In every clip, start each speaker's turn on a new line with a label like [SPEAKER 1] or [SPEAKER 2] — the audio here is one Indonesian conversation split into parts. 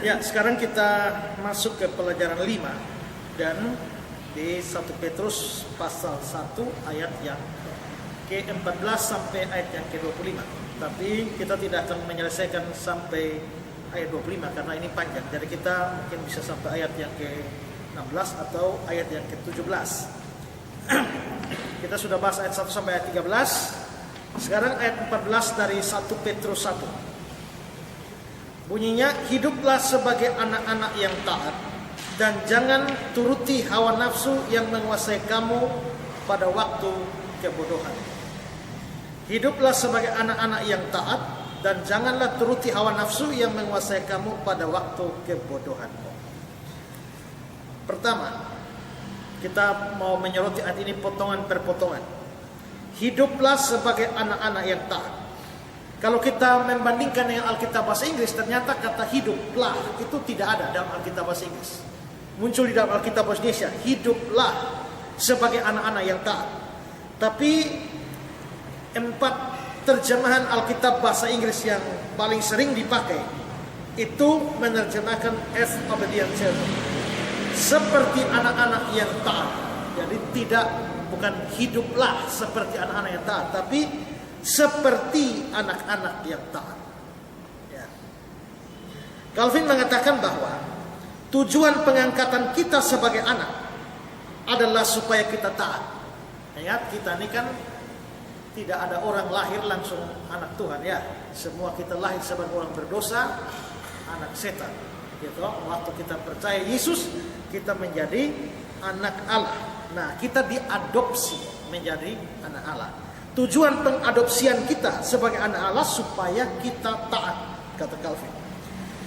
[SPEAKER 1] Ya, sekarang kita masuk ke pelajaran 5 dan di 1 Petrus pasal 1 ayat yang ke-14 sampai ayat yang ke-25. Tapi kita tidak akan menyelesaikan sampai ayat 25 karena ini panjang. Jadi kita mungkin bisa sampai ayat yang ke-16 atau ayat yang ke-17. Kita sudah bahas ayat 1 sampai ayat 13. Sekarang ayat 14 dari 1 Petrus 1. Bunyinya, hiduplah sebagai anak-anak yang taat dan jangan turuti hawa nafsu yang menguasai kamu pada waktu kebodohan. Hiduplah sebagai anak-anak yang taat dan janganlah turuti hawa nafsu yang menguasai kamu pada waktu kebodohan. Pertama, kita mau menyoroti ayat ini potongan per potongan. Hiduplah sebagai anak-anak yang taat. Kalau kita membandingkan dengan Alkitab bahasa Inggris, ternyata kata hiduplah itu tidak ada dalam Alkitab bahasa Inggris. Muncul di dalam Alkitab bahasa Indonesia, hiduplah sebagai anak-anak yang taat. Tapi 4 terjemahan Alkitab bahasa Inggris yang paling sering dipakai itu menerjemahkan as obedient children, seperti anak-anak yang taat. Jadi bukan hiduplah seperti anak-anak yang taat, tapi seperti anak-anak yang taat. Ya. Calvin mengatakan bahwa tujuan pengangkatan kita sebagai anak adalah supaya kita taat. Ingat, kita ini kan tidak ada orang lahir langsung anak Tuhan, ya. Semua kita lahir sebagai orang berdosa, anak setan. Gitu. Waktu kita percaya Yesus, kita menjadi anak Allah. Nah, kita diadopsi menjadi anak Allah. Tujuan pengadopsian kita sebagai anak Allah supaya kita taat, kata Calvin.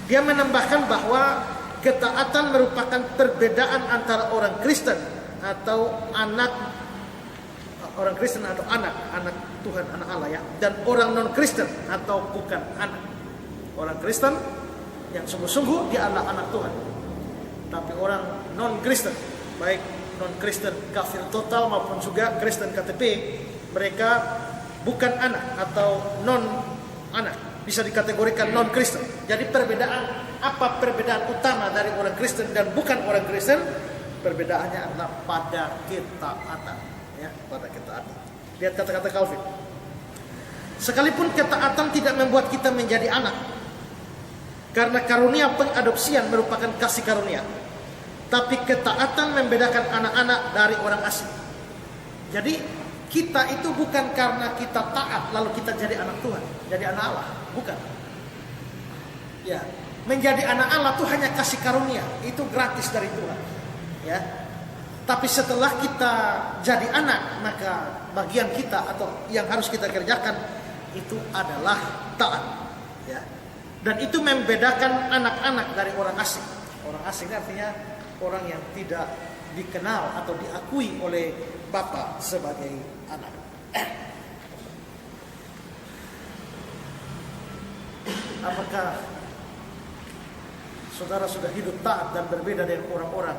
[SPEAKER 1] Dia menambahkan bahwa ketaatan merupakan perbedaan antara orang Kristen atau anak Tuhan, anak Allah, ya, dan orang non Kristen atau bukan anak. Orang Kristen yang sungguh-sungguh dia adalah anak Tuhan. Tapi orang non Kristen, baik non Kristen kafir total maupun juga Kristen KTP, mereka bukan anak atau non anak, bisa dikategorikan non Kristen. Jadi apa perbedaan utama dari orang Kristen dan bukan orang Kristen? Perbedaannya adalah pada ketaatan, ya, pada ketaatan. Lihat kata-kata Calvin. Sekalipun ketaatan tidak membuat kita menjadi anak, karena karunia pengadopsian merupakan kasih karunia, tapi ketaatan membedakan anak-anak dari orang asing. Jadi kita itu bukan karena kita taat lalu kita jadi anak Tuhan, jadi anak Allah, bukan. Ya, menjadi anak Allah itu hanya kasih karunia, itu gratis dari Tuhan. Ya. Tapi setelah kita jadi anak, maka bagian kita atau yang harus kita kerjakan itu adalah taat. Ya. Dan itu membedakan anak-anak dari orang asing. Orang asing artinya orang yang tidak dikenal atau diakui oleh Bapa sebagai anak. Apakah saudara sudah hidup taat dan berbeda dengan orang-orang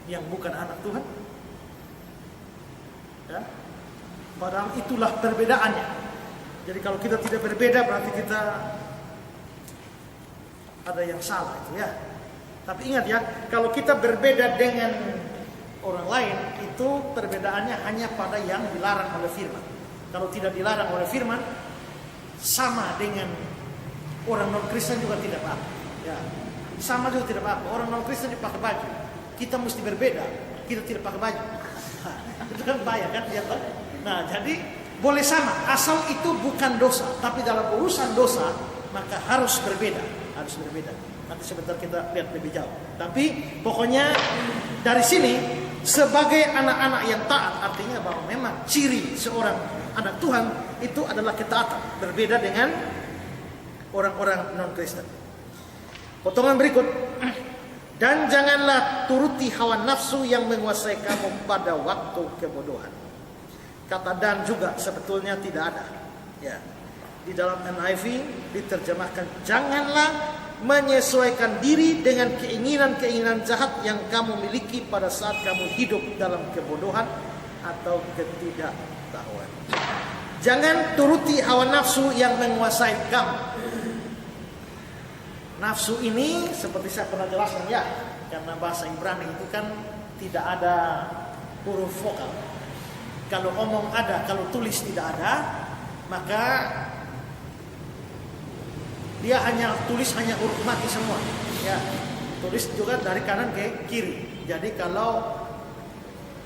[SPEAKER 1] yang bukan anak Tuhan? Ya? Padahal itulah perbedaannya. Jadi kalau kita tidak berbeda berarti kita ada yang salah itu, ya. Tapi ingat, ya, kalau kita berbeda dengan orang lain, itu perbedaannya hanya pada yang dilarang oleh firman. Kalau tidak dilarang oleh firman, sama dengan orang non-Kristen juga tidak apa-apa. Ya, sama juga tidak apa-apa. Orang non-Kristen dipakai baju, kita mesti berbeda. Kita tidak pakai baju. Itu kan bahaya, kan? Nah, jadi boleh sama, asal itu bukan dosa. Tapi dalam urusan dosa, maka harus berbeda. Harus berbeda. Nanti sebentar kita lihat lebih jauh. Tapi pokoknya dari sini, sebagai anak-anak yang taat, artinya bahwa memang ciri seorang anak Tuhan itu adalah ketaatan, berbeda dengan orang-orang non-Kristen. Potongan berikut, dan janganlah turuti hawa nafsu yang menguasai kamu pada waktu kebodohan. Kata dan juga sebetulnya tidak ada. Ya. Di dalam NIV diterjemahkan, janganlah menyesuaikan diri dengan keinginan-keinginan jahat yang kamu miliki pada saat kamu hidup dalam kebodohan atau ketidaktahuan. Jangan turuti hawa nafsu yang menguasai kamu. Nafsu ini seperti saya pernah jelaskan ya, karena bahasa Ibrani itu kan tidak ada huruf vokal. Kalau omong ada, kalau tulis tidak ada, maka dia hanya tulis hanya huruf mati semua. Ya, tulis juga dari kanan ke kiri. Jadi kalau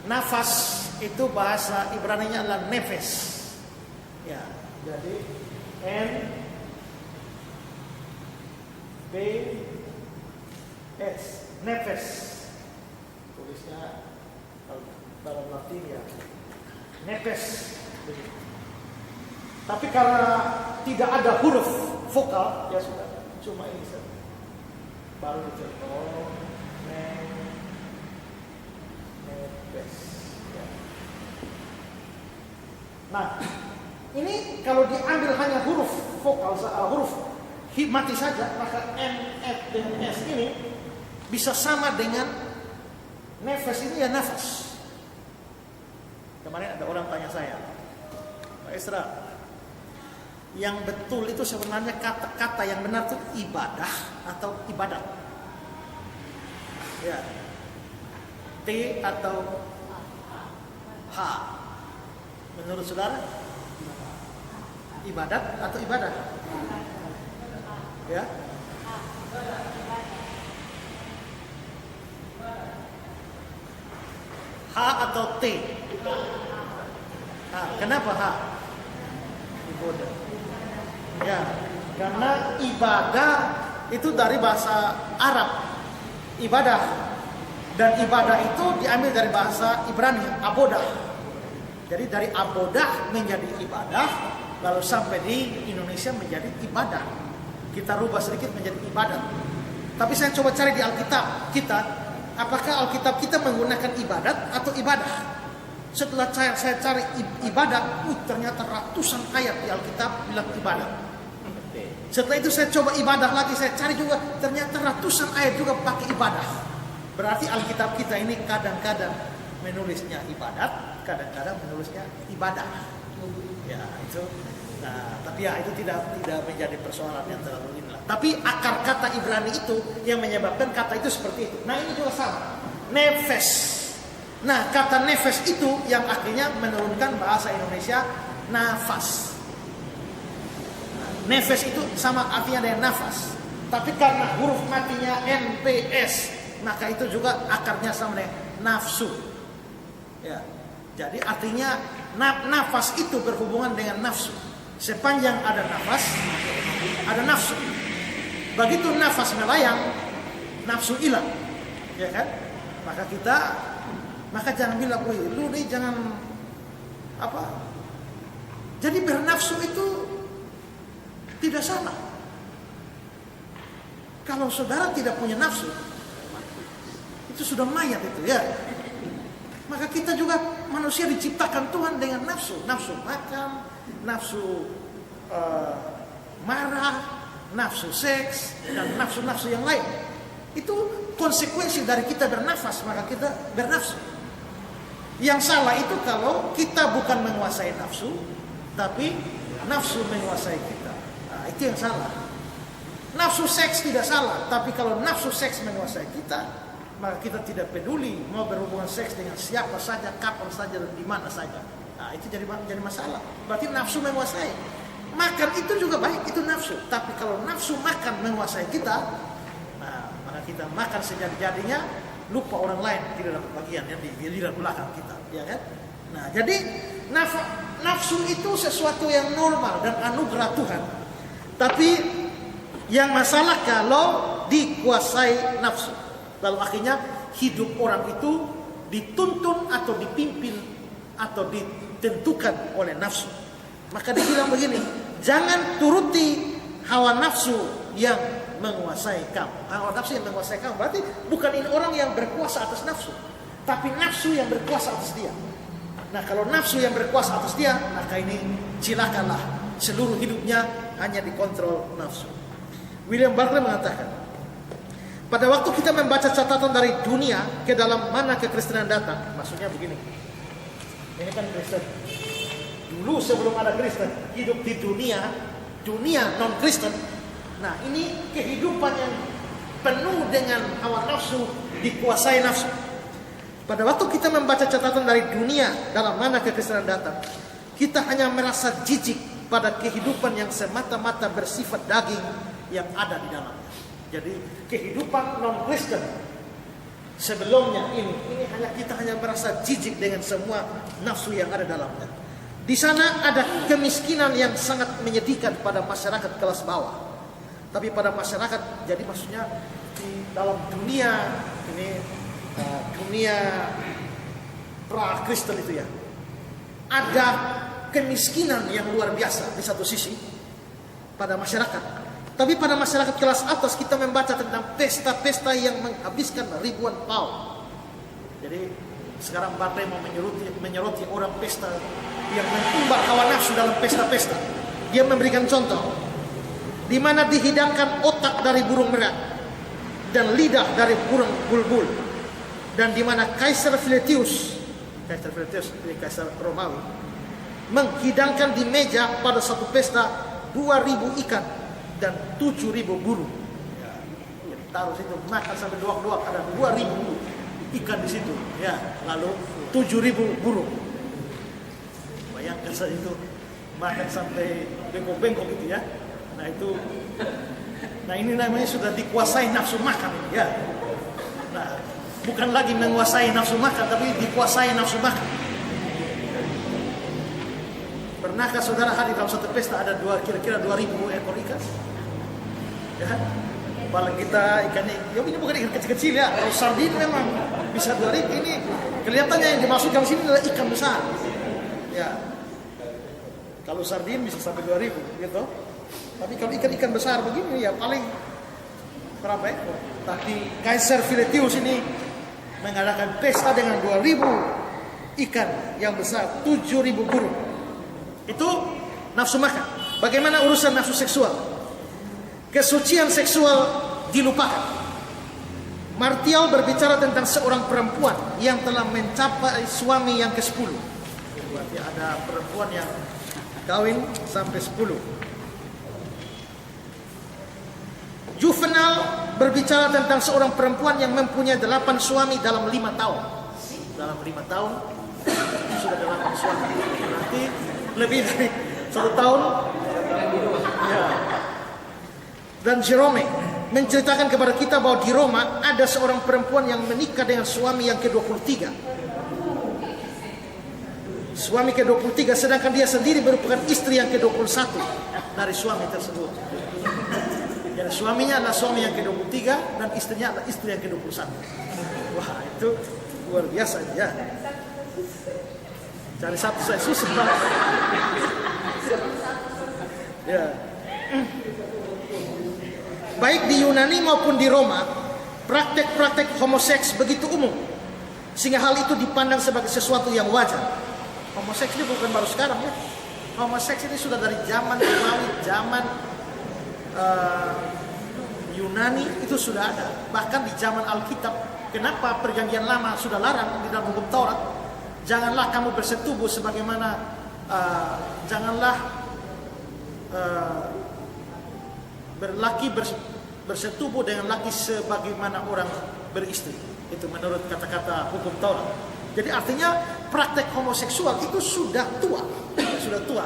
[SPEAKER 1] nafas itu bahasa Ibraninya adalah nefes. Ya, jadi N B S nefes. Tulisnya dalam Latin ya nefes. Tapi karena tidak ada huruf vokal, ya sudah, cuma ini saja. Baru dicontoh nefes. Ya. Nah, ini kalau diambil hanya huruf vokal, huruf mati saja, maka N, F, dan S ini bisa sama dengan nefes ini ya nafas. Kemarin ada orang tanya saya, Pak Isra, yang betul itu sebenarnya kata-kata yang benar itu ibadah atau ibadat? Ya, T atau H? Menurut saudara, ibadat atau ibadah? Ya, H atau T? Nah, kenapa H? Ibadah. Ya, karena ibadah itu dari bahasa Arab, ibadah, dan ibadah itu diambil dari bahasa Ibrani, abodah. Jadi dari abodah menjadi ibadah, lalu sampai di Indonesia menjadi ibadah. Kita rubah sedikit menjadi ibadat. Tapi saya coba cari di Alkitab kita, apakah Alkitab kita menggunakan ibadat atau ibadah? Setelah saya cari ibadat, ternyata ratusan ayat di Alkitab bilang ibadat. Setelah itu saya coba ibadah lagi, saya cari juga, ternyata ratusan ayat juga pakai ibadah. Berarti Alkitab kita ini kadang-kadang menulisnya ibadat, kadang-kadang menulisnya ibadah. Ya, itu. Nah, tapi ya itu tidak menjadi persoalan yang terlalu inilah. Tapi akar kata Ibrani itu yang menyebabkan kata itu seperti itu. Nah, ini juga sama. Nefes. Nah, kata nefes itu yang akhirnya menurunkan bahasa Indonesia nafas. Nah, nefes itu sama artinya dengan nafas. Tapi karena huruf matinya NPS, maka itu juga akarnya sama dengan nafsu. Ya. Jadi artinya nafas itu berhubungan dengan nafsu. Sepanjang ada nafas, ada nafsu. Begitu nafas melayang, nafsu hilang, ya kan? Maka jangan bilang, lu nih jangan apa? Jadi bernafsu itu tidak salah. Kalau saudara tidak punya nafsu, itu sudah mayat itu ya. Maka kita juga manusia diciptakan Tuhan dengan nafsu makan, nafsu marah, nafsu seks, dan nafsu-nafsu yang lain. Itu konsekuensi dari kita bernafas, maka kita bernafsu. Yang salah itu kalau kita bukan menguasai nafsu, tapi nafsu menguasai kita. Nah, itu yang salah. Nafsu seks tidak salah, tapi kalau nafsu seks menguasai kita, maka kita tidak peduli mau berhubungan seks dengan siapa saja, kapan saja, dan di mana saja. Nah, itu jadi masalah. Berarti nafsu menguasai. Makan itu juga baik, itu nafsu. Tapi kalau nafsu makan menguasai kita, nah, maka kita makan sejadi-jadinya, lupa orang lain tidak dapat bagian yang di lidah belakang kita, ya kan? Nah, jadi nafsu itu sesuatu yang normal dan anugerah Tuhan. Tapi yang masalah kalau dikuasai nafsu. Lalu akhirnya hidup orang itu dituntun atau dipimpin atau ditentukan oleh nafsu. Maka dibilang begini, jangan turuti hawa nafsu yang menguasai kamu. Hawa nafsu yang menguasai kamu berarti bukan ini orang yang berkuasa atas nafsu, tapi nafsu yang berkuasa atas dia. Nah, kalau nafsu yang berkuasa atas dia, maka ini silakanlah seluruh hidupnya hanya dikontrol nafsu. William Barclay mengatakan, pada waktu kita membaca catatan dari dunia ke dalam mana kekristenan datang, maksudnya begini. Ini kan Kristen. Dulu sebelum ada Kristen, hidup di dunia non-Kristen, Nah, ini kehidupan yang penuh dengan hawa nafsu, dikuasai nafsu. Pada waktu kita membaca catatan dari dunia dalam mana kekristenan datang, kita hanya merasa jijik pada kehidupan yang semata-mata bersifat daging yang ada di dalamnya. Jadi kehidupan non-Kristen sebelumnya ini kita hanya merasa jijik dengan semua nafsu yang ada dalamnya. Di sana ada kemiskinan yang sangat menyedihkan pada masyarakat kelas bawah. Tapi pada masyarakat, jadi maksudnya di dalam dunia ini, dunia pra-Kristen itu ya, ada kemiskinan yang luar biasa di satu sisi pada masyarakat. Tapi pada masyarakat kelas atas kita membaca tentang pesta-pesta yang menghabiskan ribuan pound. Jadi sekarang Bapak mau menyoroti orang pesta yang mentumbar hawa nafsu dalam pesta-pesta. Dia memberikan contoh di mana dihidangkan otak dari burung merak dan lidah dari burung bulbul, dan di mana Kaisar Filetius Kaisar Romawi menghidangkan di meja pada satu pesta 2.000 ikan dan 7.000 burung. Ya, taruh situ makan sampai doak-doak, ada 2.000 ikan di situ. Ya, lalu 7.000 burung. Bayangkan saja itu makan sampai bengkok-bengkok gitu ya. Nah ini namanya sudah dikuasai nafsu makan ini ya. Nah, bukan lagi menguasai nafsu makan, tapi dikuasai nafsu makan. Pernahkah saudara hadir dalam satu pesta ada kira-kira 2.000 ekor ikan? Ya, paling kita ikannya, ini bukan ikan kecil-kecil ya. Kalau sardin memang bisa 2.000. Ini kelihatannya yang dimaksudkan sini adalah ikan besar. Ya, kalau sardin bisa sampai 2.000 gitu. Tapi kalau ikan-ikan besar begini ya paling berapa ekor? Tapi Kaisar Filetius ini mengadakan pesta dengan 2.000 ikan yang besar, 7.000 burung. Itu nafsu makan. Bagaimana urusan nafsu seksual? Kesucian seksual dilupakan. Martial berbicara tentang seorang perempuan yang telah mencapai suami yang ke-10. Berarti ada perempuan yang kawin sampai 10. Juvenal berbicara tentang seorang perempuan yang mempunyai 8 suami dalam 5 tahun. Dalam 5 tahun sudah 8 suami. Nanti lebih dari 1 tahun. Ya. Dan Jerome menceritakan kepada kita bahwa di Roma ada seorang perempuan yang menikah dengan suami yang ke-23. Suami ke-23, sedangkan dia sendiri merupakan istri yang ke-21 dari suami tersebut. Jadi suaminya adalah suami yang ke-23 dan istrinya adalah istri yang ke-21. Wah, itu luar biasa ya. Cari satu saya susah banget. Ya. Baik di Yunani maupun di Roma, praktek-praktek homoseks begitu umum, sehingga hal itu dipandang sebagai sesuatu yang wajar. Homoseks ini bukan baru sekarang ya. Homoseks ini sudah dari zaman Romawi, zaman Yunani itu sudah ada. Bahkan di zaman Alkitab. Kenapa perjanjian lama sudah larang di dalam hukum Taurat? Janganlah kamu bersetubuh sebagaimana janganlah berlaki bersetubuh dengan laki sebagaimana orang beristri. Itu menurut kata-kata hukum Taurat. Jadi artinya praktek homoseksual itu sudah tua. Sudah tua.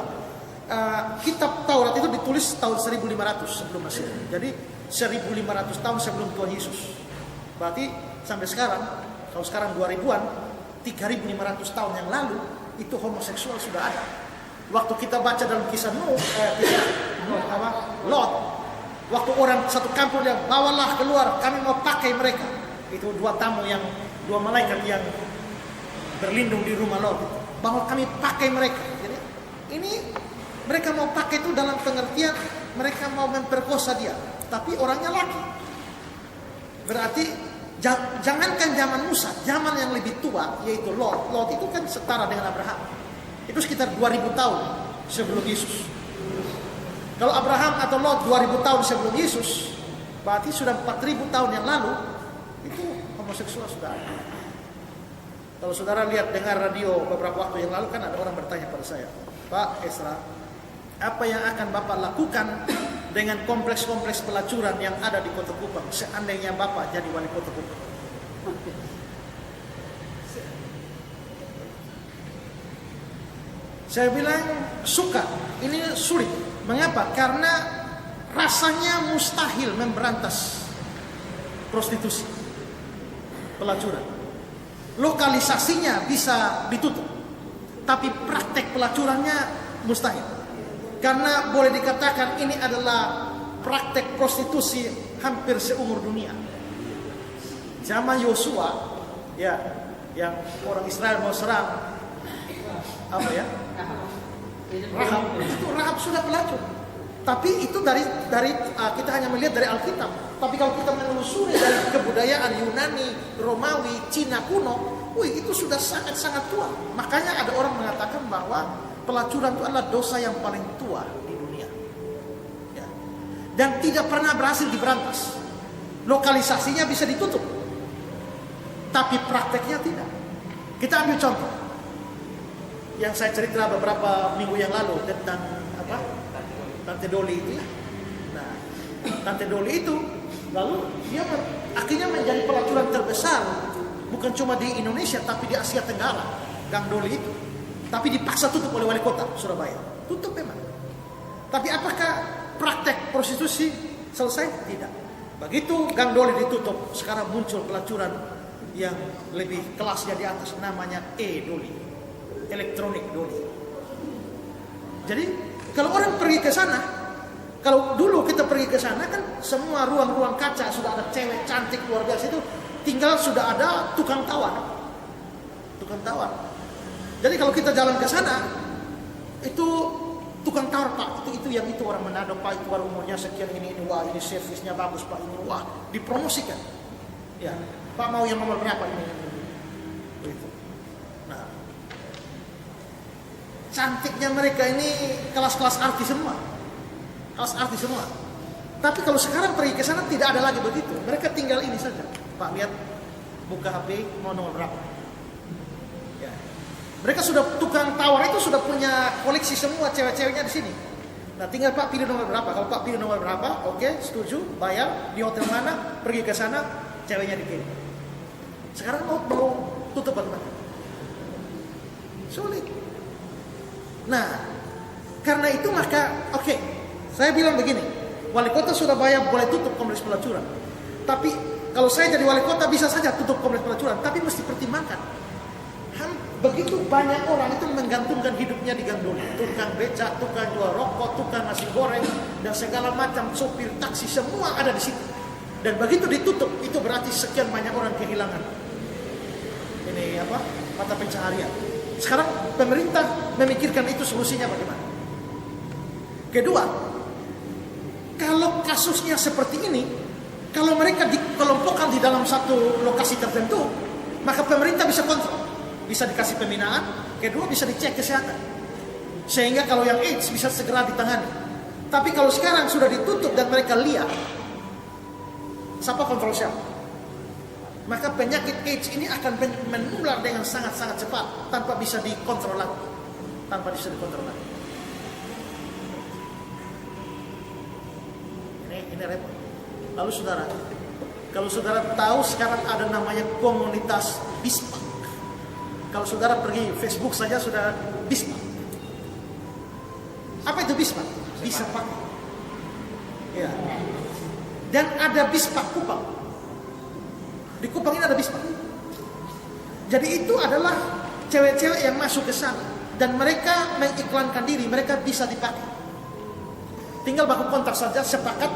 [SPEAKER 1] Kitab Taurat itu ditulis tahun 1500 sebelum Masehi. Jadi 1500 tahun sebelum Tuhan Yesus. Berarti sampai sekarang, kalau sekarang 2000-an, 3500 tahun yang lalu itu homoseksual sudah ada. Waktu kita baca dalam kisah Lot, waktu orang satu kampung yang bawalah keluar, kami mau pakai mereka. Itu dua malaikat yang berlindung di rumah Lot. Bahwa kami pakai mereka. Jadi ini mereka mau pakai itu dalam pengertian mereka mau memperkosa dia, tapi orangnya laki. Berarti jangankan zaman Musa, zaman yang lebih tua yaitu Lot. Lot itu kan setara dengan Abraham. Itu sekitar 2000 tahun sebelum Yesus. Kalau Abraham atau Lot 2000 tahun sebelum Yesus, berarti sudah 4000 tahun yang lalu itu homoseksual sudah ada. Kalau saudara lihat dengar radio beberapa waktu yang lalu kan ada orang bertanya pada saya, Pak Esra, apa yang akan Bapak lakukan dengan kompleks-kompleks pelacuran yang ada di Kota Kupang seandainya Bapak jadi wali kota Kupang? Saya bilang suka, ini sulit. Mengapa? Karena rasanya mustahil memberantas prostitusi, pelacuran. Lokalisasinya bisa ditutup, tapi praktek pelacurannya mustahil. Karena boleh dikatakan ini adalah praktek prostitusi hampir seumur dunia. Zaman Yosua, ya, yang orang Israel mau serang apa ya? Rahab sudah pelacur. Tapi itu dari kita hanya melihat dari Alkitab. Tapi kalau kita menelusuri dari kebudayaan Yunani, Romawi, Cina kuno, itu sudah sangat-sangat tua. Makanya ada orang mengatakan bahwa pelacuran itu adalah dosa yang paling tua di dunia. Ya. Dan tidak pernah berhasil diberantas. Lokalisasinya bisa ditutup, tapi prakteknya tidak. Kita ambil contoh yang saya cerita beberapa minggu yang lalu tentang apa? Tante Doli itu ya. Nah, Tante Doli itu lalu dia akhirnya menjadi pelacuran terbesar bukan cuma di Indonesia tapi di Asia Tenggara, Gang Doli itu. Tapi dipaksa tutup oleh wali kota Surabaya. Tutup memang. Tapi apakah praktek prostitusi selesai? Tidak. Begitu Gang Doli ditutup, sekarang muncul pelacuran yang lebih kelasnya di atas, namanya E-Doli. Elektronik Doli. Jadi kalau orang pergi ke sana, kalau dulu kita pergi ke sana kan semua ruang-ruang kaca sudah ada cewek cantik luar biasa itu, tinggal sudah ada tukang tawar. Tukang tawar. Jadi kalau kita jalan ke sana, itu tukang tawar Pak, itu yang itu orang Manado Pak, itu baru umurnya sekian ini wah ini servisnya bagus Pak, ini wah dipromosikan. Ya, Pak mau yang nomor berapa ini? Itu. Nah, cantiknya mereka ini kelas-kelas artis semua. Kelas artis semua. Tapi kalau sekarang pergi ke sana tidak ada lagi begitu. Mereka tinggal ini saja. Pak lihat buka HP mau nomor berapa. Ya. Mereka sudah tukang tawar itu sudah punya koleksi semua cewek-ceweknya di sini. Nah tinggal Pak pilih nomor berapa. Kalau Pak pilih nomor berapa, oke, setuju, bayar di hotel mana, pergi ke sana, ceweknya dikirim. Sekarang mau tutup bagaimana? Sulit. Nah, karena itu maka oke, saya bilang begini, wali kota Surabaya boleh tutup kompleks pelacuran. Tapi kalau saya jadi wali kota bisa saja tutup kompleks pelacuran, tapi mesti pertimbangkan. Begitu banyak orang itu menggantungkan hidupnya di Gang Doli. Tukang becak, tukang jual rokok, tukang nasi goreng, dan segala macam sopir taksi semua ada di situ. Dan begitu ditutup, itu berarti sekian banyak orang kehilangan ini apa? Mata pencaharian. Sekarang pemerintah memikirkan itu solusinya bagaimana. Kedua, kalau kasusnya seperti ini, kalau mereka dikelompokkan di dalam satu lokasi tertentu, maka pemerintah bisa kontrol. Bisa dikasih pembinaan, kedua bisa dicek kesehatan. Sehingga kalau yang AIDS bisa segera ditangani. Tapi kalau sekarang sudah ditutup dan mereka lihat, siapa kontrol siapa? Maka penyakit AIDS ini akan menular dengan sangat-sangat cepat tanpa bisa dikontrol lagi. Tanpa bisa dikontrol lagi. Ini repot. Lalu saudara, kalau saudara tahu sekarang ada namanya komunitas Bispak. Kalau saudara pergi Facebook saja sudah Bispak. Apa itu Bispak? Bispak. Ya. Dan ada Bispak Kupang. Di Kupang ini ada Bispak. Jadi itu adalah cewek-cewek yang masuk ke sana dan mereka mengiklankan diri, mereka bisa dipakai. Tinggal baku kontak saja, sepakat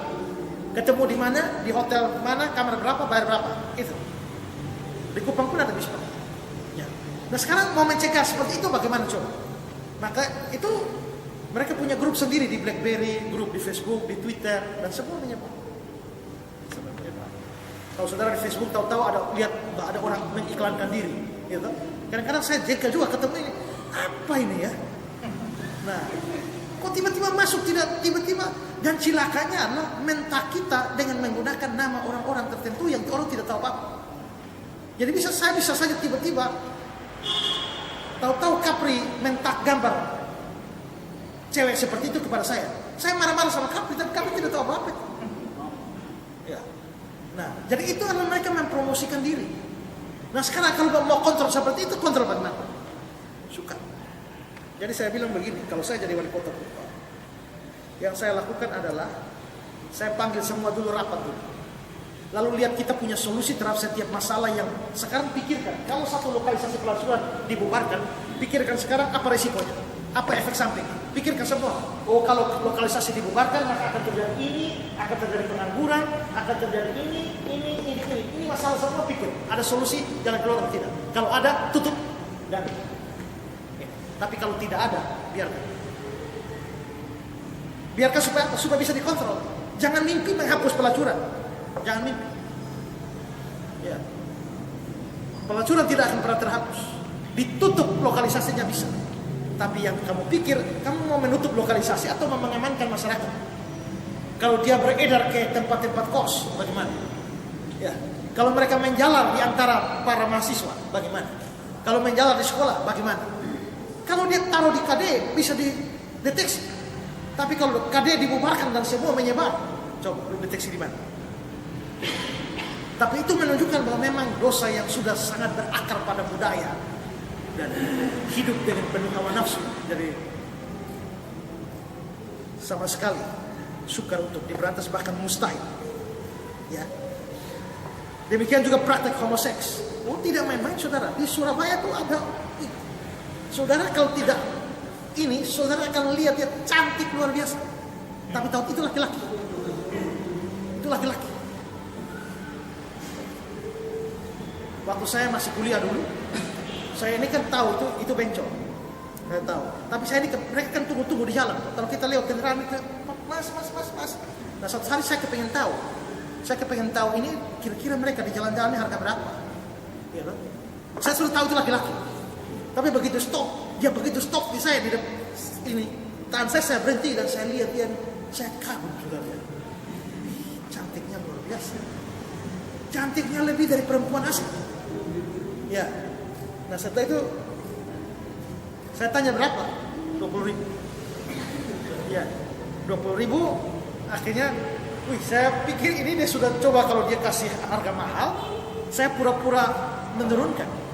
[SPEAKER 1] ketemu di mana, di hotel mana, kamar berapa, bayar berapa. Itu. Di Kupang pun ada Bispak. Ya. Nah sekarang mau mencegah seperti itu bagaimana coba? Maka itu mereka punya grup sendiri di BlackBerry, grup di Facebook, di Twitter dan semuanya. Kalau saudara di Facebook tahu-tahu lihat ada orang mengiklankan diri, gitu. Kadang-kadang saya jengkel juga ketemu ini, apa ini ya? Nah, kok tiba-tiba masuk tidak tiba-tiba dan cilakanya adalah mentak kita dengan menggunakan nama orang-orang tertentu yang orang tidak tahu apa. Jadi saya bisa saja tiba-tiba tahu-tahu Kapri mentak gambar cewek seperti itu kepada saya. Saya marah-marah sama Kapri, tapi Kapri tidak tahu apa-apa. Ya. Nah, jadi itu adalah mereka mempromosikan diri. Nah sekarang kalau mau kontrol seperti itu, kontrol bagaimana? Suka. Jadi saya bilang begini, kalau saya jadi wali kota Kupang, yang saya lakukan adalah saya panggil semua dulu rapat dulu. Lalu lihat kita punya solusi terhadap setiap masalah yang sekarang pikirkan. Kalau satu lokalisasi pelacuran dibubarkan, pikirkan sekarang apa resikonya, apa efek samping. Pikirkan semua. Oh kalau lokalisasi dibubarkan maka akan terjadi ini, akan terjadi pengangguran, akan terjadi ini. Ini masalah semua pikir. Ada solusi jalan keluar atau tidak. Kalau ada tutup dan. Tapi kalau tidak ada biarkan. Biarkan supaya bisa dikontrol. Jangan mimpi menghapus pelacuran. Jangan mimpi. Ya. Pelacuran tidak akan pernah terhapus. Ditutup lokalisasinya bisa. Tapi yang kamu pikir, kamu mau menutup lokalisasi atau mau mengamankan masyarakat? Kalau dia beredar ke tempat-tempat kos, bagaimana? Ya. Kalau mereka menjalar di antara para mahasiswa, bagaimana? Kalau menjalar di sekolah, bagaimana? Kalau dia taruh di KD, bisa dideteksi. Tapi kalau KD dibubarkan dan semua menyebar, coba lu deteksi di mana? Tapi itu menunjukkan bahwa memang dosa yang sudah sangat berakar pada budaya dan hidup dengan penuh hawa nafsu. Jadi sama sekali sukar untuk diberantas, bahkan mustahil. Ya. Demikian juga praktek homoseks. Oh tidak main-main saudara. Di Surabaya tuh ada. Saudara kalau tidak ini, saudara akan lihat dia cantik luar biasa. Tapi tahu itu laki-laki. Itu laki-laki. Waktu saya masih kuliah dulu, saya ini kan tahu itu bencong. Saya tahu. Tapi saya ini mereka kan tunggu-tunggu di jalan. Kalau kita lewat kendaraan itu, mas. Nah suatu hari saya kepengen tahu. Saya kepengen tahu ini kira-kira mereka di jalan-jalannya harga berapa. Ya, loh. Saya sudah tahu itu laki-laki. Tapi begitu stop di saya di ini, tangan saya berhenti dan saya lihat dia, saya kagum juga dia. Cantiknya luar biasa. Cantiknya lebih dari perempuan asing. Ya. Nah setelah itu saya tanya berapa? 20.000. Ya, 20.000. Akhirnya, saya pikir ini dia sudah coba kalau dia kasih harga mahal, saya pura-pura menurunkan.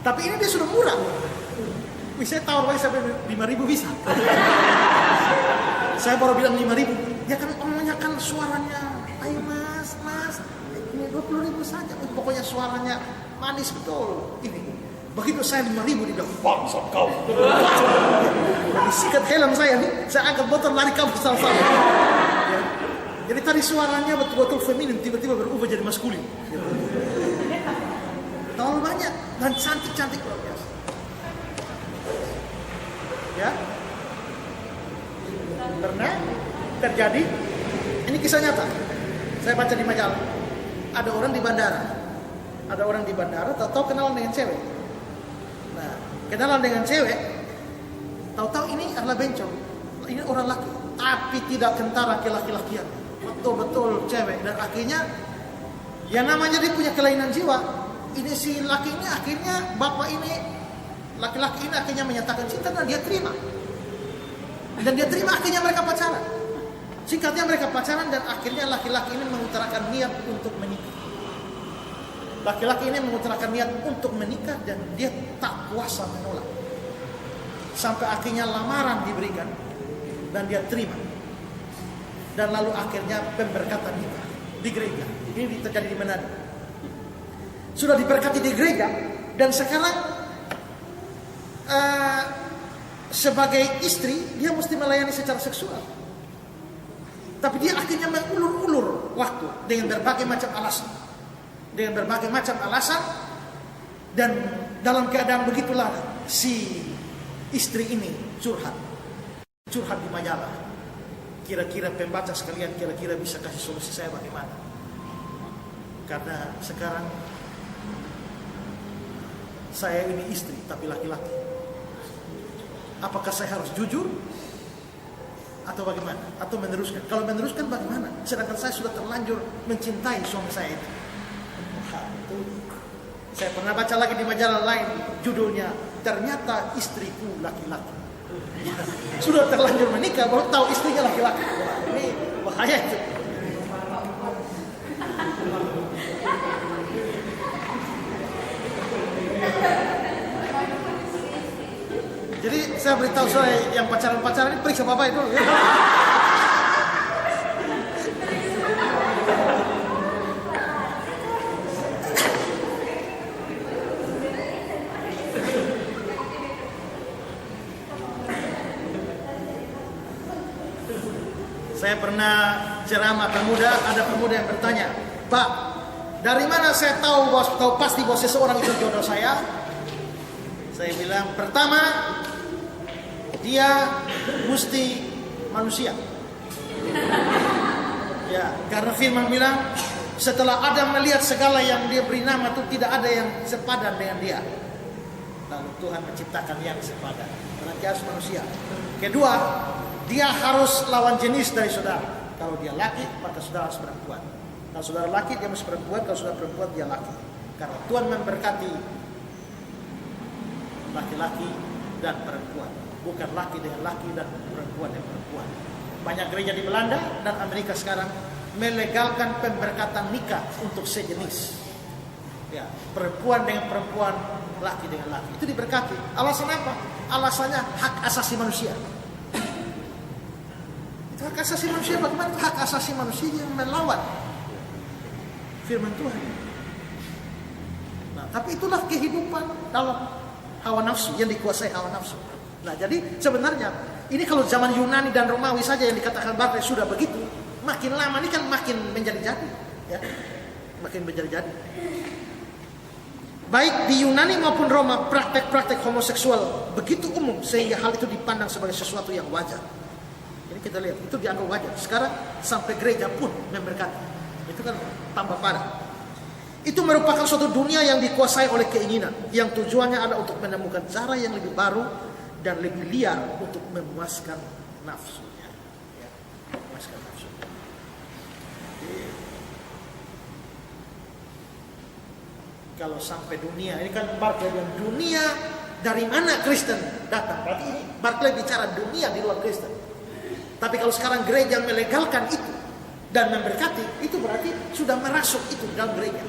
[SPEAKER 1] Tapi ini dia sudah murah. Saya tawar lagi sampai 5.000 bisa. Saya baru bilang 5.000. Dia kan omongnya kan suaranya, ayo mas, ini 20.000 saja. Pokoknya suaranya manis betul. Ini. Begitu saya 5.000 dia bilang, bangsat kau. Disikat helm saya nih, saya angkat botol lari kabur sama-sama. Ya. Jadi tadi suaranya betul-betul feminin, tiba-tiba berubah jadi maskulin. Ya. Terlalu banyak dan cantik-cantik luar biasa. Ya, pernah terjadi. Ini kisah nyata. Saya baca di majalah. Ada orang di bandara, tahu kenalan dengan cewek. Nah, kenalan dengan cewek, tahu-tahu ini adalah bencong. Ini orang laki, tapi tidak kentara ke laki-lakian. Betul-betul cewek. Dan akhirnya, yang namanya dia punya kelainan jiwa. Ini si laki ini akhirnya laki-laki ini akhirnya menyatakan cinta dan dia terima. Dan dia terima akhirnya mereka pacaran. Singkatnya mereka pacaran dan akhirnya laki-laki ini mengutarakan niat untuk menikah. Laki-laki ini mengutarakan niat untuk menikah dan dia tak kuasa menolak. Sampai akhirnya lamaran diberikan dan dia terima. Dan lalu akhirnya pemberkatan nikah di gereja. Ini terjadi di Manado. Sudah diberkati di gereja dan sekarang sebagai istri dia mesti melayani secara seksual. Tapi dia akhirnya mengulur-ulur waktu dengan berbagai macam alasan. Dan dalam keadaan begitulah si istri ini curhat di majalah. Kira-kira pembaca sekalian kira-kira bisa kasih solusi saya bagaimana? Karena sekarang saya ini istri tapi laki-laki. Apakah saya harus jujur atau bagaimana? Atau meneruskan? Kalau meneruskan bagaimana? Sedangkan saya sudah terlanjur mencintai suami saya itu. Saya pernah baca lagi di majalah lain, judulnya ternyata istriku laki-laki. Sudah terlanjur menikah baru tahu istrinya laki-laki. Wah, ini bahaya itu. Jadi saya beritahu saya yang pacaran-pacaran ini periksa bapak itu. Ya. Saya pernah ceramah pemuda, ada pemuda yang bertanya, Pak, dari mana saya tahu pasti bahwa seseorang itu jodoh saya? Saya bilang, pertama, dia mesti manusia. Ya, karena firman bilang, setelah Adam melihat segala yang dia beri nama itu tidak ada yang sepadan dengan dia. Lalu Tuhan menciptakan yang sepadan. Berarti harus manusia. Kedua, dia harus lawan jenis dari saudara. Kalau dia laki, maka saudara harus perempuan. Kalau saudara laki, dia mesti perempuan. Kalau saudara perempuan, dia laki. Karena Tuhan memberkati laki-laki dan perempuan. Bukan laki dengan laki dan perempuan dengan perempuan. Banyak gereja di Belanda dan Amerika sekarang melegalkan pemberkatan nikah untuk sejenis. Ya, perempuan dengan perempuan, laki dengan laki. Itu diberkati. Alasan apa? Alasannya hak asasi manusia. Hak asasi manusia, bagaimana hak asasi manusia yang melawan firman Tuhan? Nah, tapi itulah kehidupan dalam hawa nafsu, yang dikuasai hawa nafsu. Nah, jadi sebenarnya ini kalau zaman Yunani dan Romawi saja yang dikatakan Barclay sudah begitu, makin lama ini kan makin menjadi-jadi, ya, makin menjadi-jadi. Baik di Yunani maupun Roma, praktek-praktek homoseksual begitu umum sehingga hal itu dipandang sebagai sesuatu yang wajar. Ini kita lihat, itu dianggap wajar. Sekarang sampai gereja pun memberkati. Itu kan tambah parah. Itu merupakan suatu dunia yang dikuasai oleh keinginan, yang tujuannya adalah untuk menemukan cara yang lebih baru dan lebih liar untuk memuaskan nafsunya. Ya, memuaskan nafsu. Kalau sampai dunia, ini kan Barclay bilang dunia dari mana Kristen datang? Berarti ini Barclay bicara dunia di luar Kristen. Tapi kalau sekarang gereja melegalkan itu dan memberkati, itu berarti sudah merasuk itu dalam gereja.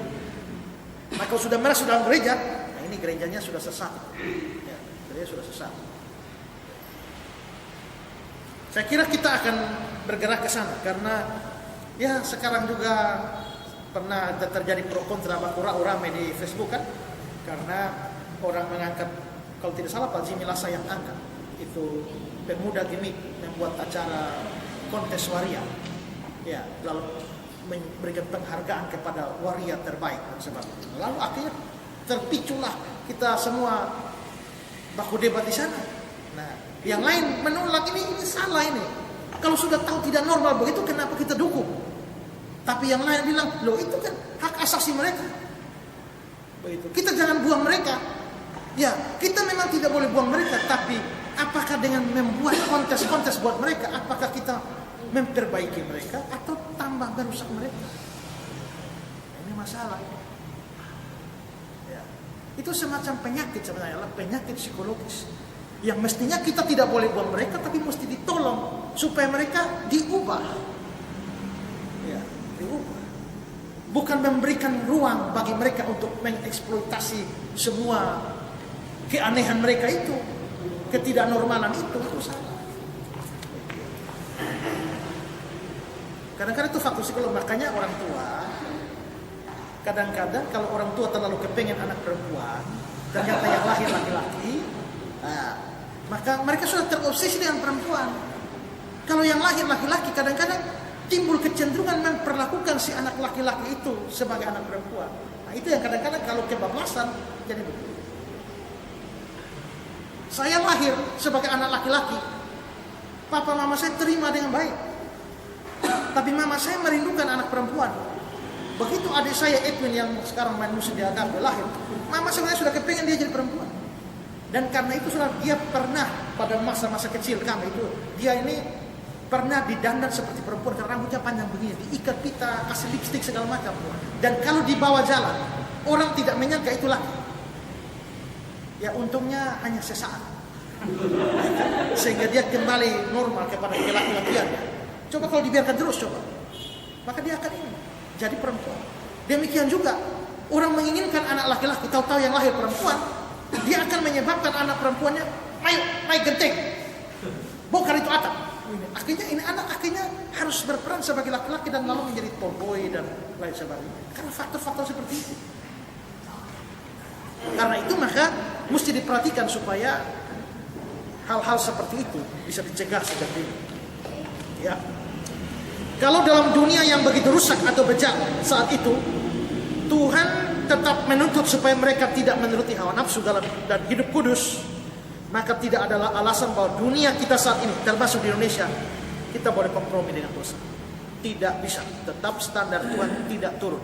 [SPEAKER 1] Maka kalau sudah merasuk dalam gereja, nah ini gerejanya sudah sesat. Ya, gereja sudah sesat. Saya kira kita akan bergerak ke sana karena ya sekarang juga pernah terjadi pro kontra baku ramai di Facebook kan, karena orang mengangkat, kalau tidak salah Pak Jimmy Lasa yang angkat itu pemuda gimmick membuat acara kontes waria, ya, lalu memberikan penghargaan kepada waria terbaik dan sebagainya. Lalu akhirnya terpiculah kita semua baku debat di sana. Nah, yang lain menolak ini salah ini. Kalau sudah tahu tidak normal begitu, kenapa kita dukung? Tapi yang lain bilang, loh itu kan hak asasi mereka. Begitu. Kita jangan buang mereka. Ya, kita memang tidak boleh buang mereka, tapi apakah dengan membuat kontes-kontes buat mereka, apakah kita memperbaiki mereka atau tambah merusak mereka? Ini masalah. Ya. Itu semacam penyakit sebenarnya, penyakit psikologis. Yang mestinya kita tidak boleh buang mereka, tapi mesti ditolong supaya mereka diubah. Ya, diubah. Bukan memberikan ruang bagi mereka untuk mengeksploitasi semua keanehan mereka itu. Ketidaknormalan itu salah. Kadang-kadang itu faktor psikolog. Makanya orang tua kadang-kadang kalau orang tua terlalu kepengen anak perempuan, ternyata yang lahir laki-laki, nah, maka mereka sudah terobsesi dengan perempuan. Kalau yang lahir laki-laki kadang-kadang timbul kecenderungan memperlakukan si anak laki-laki itu sebagai anak perempuan. Nah, itu yang kadang-kadang kalau kebablasan jadi begitu. Saya lahir sebagai anak laki-laki. Papa mama saya terima dengan baik. Tapi mama saya merindukan anak perempuan. Begitu adik saya Edwin yang sekarang main musik di agama lahir, mama sebenarnya sudah kepengen dia jadi perempuan. Dan karena itu sudah dia pernah pada masa-masa kecil kami itu, dia ini pernah didandan seperti perempuan karena rambutnya panjang begini, diikat pita, kasih lipstik segala macam. Dan kalau dibawa jalan, orang tidak menyangka itu laki. Ya untungnya hanya sesaat. Sehingga dia kembali normal kepada laki-lakiannya. Coba kalau dibiarkan terus, maka dia akan ini jadi perempuan. Demikian juga orang menginginkan anak laki-laki, tahu-tahu yang lahir perempuan, dia akan menyebabkan anak perempuannya naik genteng, bongkar itu atap. Akhirnya ini anak harus berperan sebagai laki-laki dan lalu menjadi tomboy dan lain sebagainya. Karena faktor-faktor seperti itu. Karena itu maka mesti diperhatikan supaya hal-hal seperti itu bisa dicegah sejak dini. Ya. Kalau dalam dunia yang begitu rusak atau bejat saat itu, Tuhan tetap menuntut supaya mereka tidak menuruti hawa nafsu dan hidup kudus, maka tidak adalah alasan bahwa dunia kita saat ini, termasuk di Indonesia, kita boleh kompromi dengan dosa. Tidak bisa. Tetap standar Tuhan tidak turun.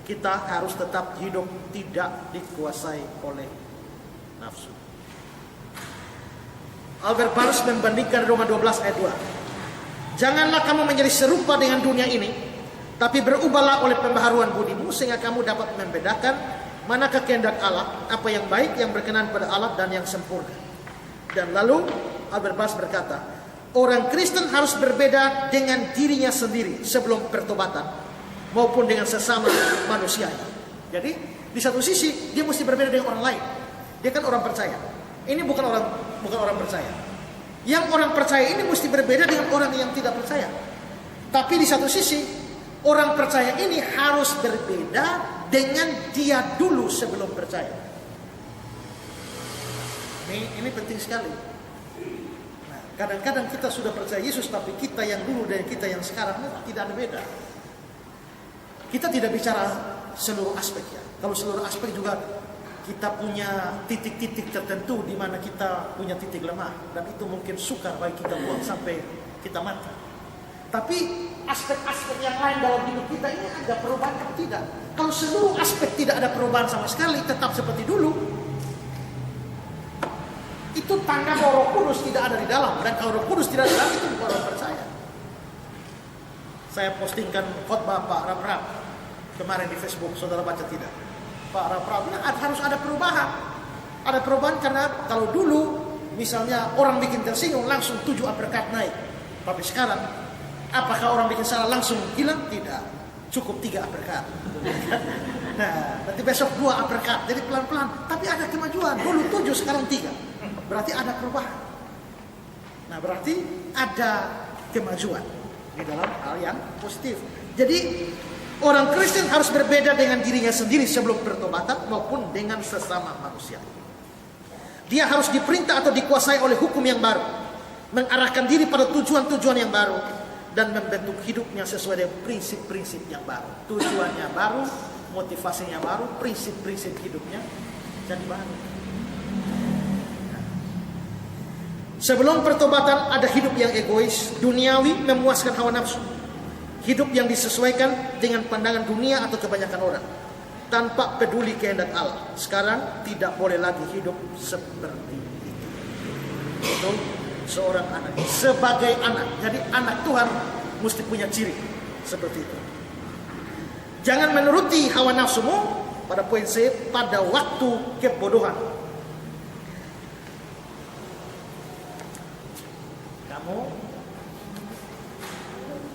[SPEAKER 1] Kita harus tetap hidup tidak dikuasai oleh nafsu. Albert Barnes membandingkan Roma 12 ayat 2. Janganlah kamu menjadi serupa dengan dunia ini, tapi berubahlah oleh pembaharuan budimu, sehingga kamu dapat membedakan manakah kehendak Allah, apa yang baik, yang berkenan pada Allah, dan yang sempurna. Dan lalu Albert Barnes berkata, orang Kristen harus berbeda dengan dirinya sendiri sebelum pertobatan, maupun dengan sesama manusianya. Jadi di satu sisi dia mesti berbeda dengan orang lain. Dia kan orang percaya. Ini bukan orang percaya. Yang orang percaya ini mesti berbeda dengan orang yang tidak percaya. Tapi di satu sisi orang percaya ini harus berbeda dengan dia dulu sebelum percaya. Ini penting sekali. Nah, kadang-kadang kita sudah percaya Yesus, tapi kita yang dulu dan kita yang sekarang tidak ada beda. Kita tidak bicara seluruh aspek ya. Kalau seluruh aspek juga kita punya titik-titik tertentu di mana kita punya titik lemah, dan itu mungkin sukar bagi kita buang sampai kita mati. Tapi aspek-aspek yang lain dalam hidup kita ini ada perubahan atau tidak? Kalau seluruh aspek tidak ada perubahan sama sekali, tetap seperti dulu, itu tanda bahwa Roh Kudus tidak ada di dalam. Dan kalau Roh Kudus tidak ada di dalam, itu bukan orang percaya. Saya postingkan khotbah Pak Rap kemarin di Facebook, saudara baca tidak? Pak Rap harus ada perubahan. Ada perubahan karena kalau dulu misalnya orang bikin tersinggung langsung 7 uppercut naik. Tapi sekarang apakah orang bikin salah langsung hilang? Tidak. Cukup 3 uppercut. Nah, nanti besok 2 uppercut. Jadi pelan-pelan. Tapi ada kemajuan. Dulu 7, sekarang 3. Berarti ada perubahan. Nah, berarti ada kemajuan di dalam hal yang positif. Jadi orang Kristen harus berbeda dengan dirinya sendiri sebelum pertobatan maupun dengan sesama manusia. Dia harus diperintah atau dikuasai oleh hukum yang baru, mengarahkan diri pada tujuan-tujuan yang baru, dan membentuk hidupnya sesuai dengan prinsip-prinsip yang baru. Tujuannya baru, motivasinya baru, prinsip-prinsip hidupnya jadi baru. Sebelum pertobatan ada hidup yang egois, duniawi, memuaskan hawa nafsu. Hidup yang disesuaikan dengan pandangan dunia atau kebanyakan orang, tanpa peduli kehendak Allah. Sekarang tidak boleh lagi hidup seperti itu. Itu seorang anak sebagai anak. Jadi anak Tuhan mesti punya ciri seperti itu. Jangan menuruti hawa nafsumu. Pada poin C, pada waktu kebodohan.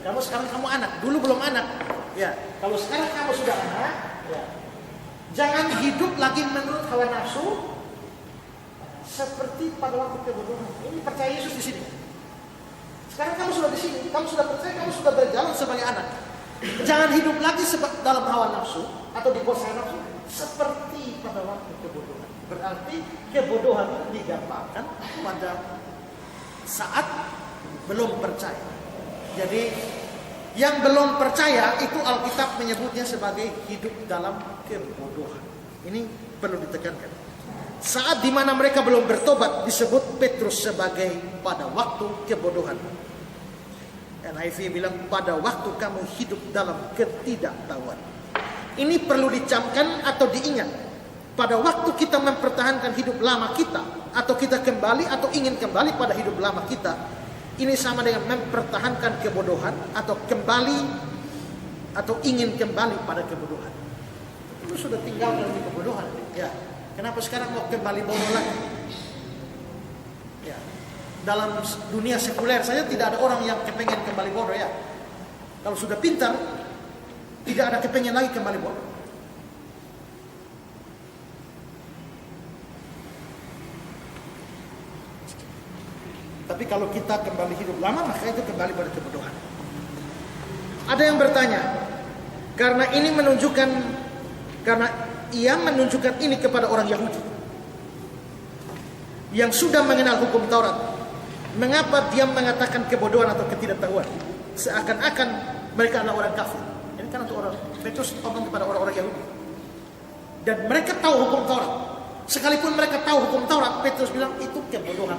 [SPEAKER 1] Kamu sekarang kamu anak, dulu belum anak. Ya, kalau sekarang kamu sudah anak, ya. Jangan hidup lagi menurut hawa nafsu seperti pada waktu kebodohan. Ini percaya Yesus di sini. Sekarang kamu sudah di sini, kamu sudah percaya, kamu sudah berjalan sebagai anak. Jangan hidup lagi dalam hawa nafsu atau dikuasai nafsu seperti pada waktu kebodohan. Berarti kebodohan itu digambarkan pada saat belum percaya. Jadi yang belum percaya itu Alkitab menyebutnya sebagai hidup dalam kebodohan. Ini perlu ditekankan. Saat di mana mereka belum bertobat disebut Petrus sebagai pada waktu kebodohan. NIV bilang pada waktu kamu hidup dalam ketidaktahuan. Ini perlu dicamkan atau diingat. Pada waktu kita mempertahankan hidup lama kita, atau kita kembali atau ingin kembali pada hidup lama kita, ini sama dengan mempertahankan kebodohan atau kembali atau ingin kembali pada kebodohan. Itu sudah tinggal dalam kebodohan. Ya, kenapa sekarang mau kembali bodoh lagi? Ya. Dalam dunia sekuler saja tidak ada orang yang kepengen kembali bodoh ya. Kalau sudah pintar, tidak ada kepengen lagi kembali bodoh. Tapi kalau kita kembali hidup lama, maka itu kembali pada kebodohan. Ada yang bertanya, karena ia menunjukkan ini kepada orang Yahudi yang sudah mengenal hukum Taurat, mengapa dia mengatakan kebodohan atau ketidaktahuan? Seakan-akan mereka adalah orang kafir. Ini kan untuk orang Petrus ngomong kepada orang-orang Yahudi. Dan mereka tahu hukum Taurat. Sekalipun mereka tahu hukum Taurat, Petrus bilang itu kebodohan.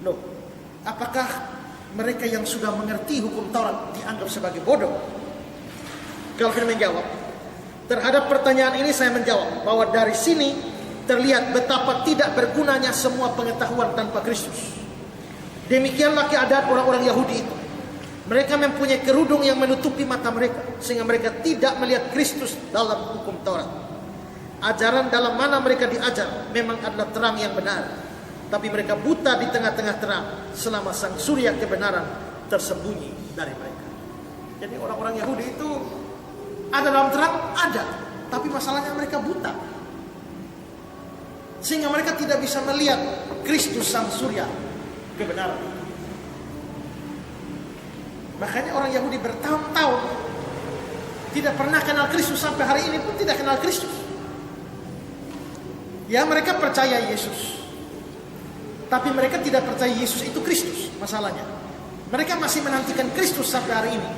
[SPEAKER 1] Loh, apakah mereka yang sudah mengerti hukum Taurat dianggap sebagai bodoh? Calvin menjawab, terhadap pertanyaan ini saya menjawab bahwa dari sini terlihat betapa tidak bergunanya semua pengetahuan tanpa Kristus. Demikianlah keadaan orang-orang Yahudi itu. Mereka mempunyai kerudung yang menutupi mata mereka, sehingga mereka tidak melihat Kristus dalam hukum Taurat. Ajaran dalam mana mereka diajar memang adalah terang yang benar, tapi mereka buta di tengah-tengah terang selama sang surya kebenaran tersembunyi dari mereka. Jadi orang-orang Yahudi itu ada dalam terang, ada, tapi masalahnya mereka buta, sehingga mereka tidak bisa melihat Kristus sang surya kebenaran. Makanya orang Yahudi bertahun-tahun tidak pernah kenal Kristus, sampai hari ini pun tidak kenal Kristus. Ya, mereka percaya Yesus, tapi mereka tidak percaya Yesus itu Kristus. Masalahnya mereka masih menantikan Kristus sampai hari ini.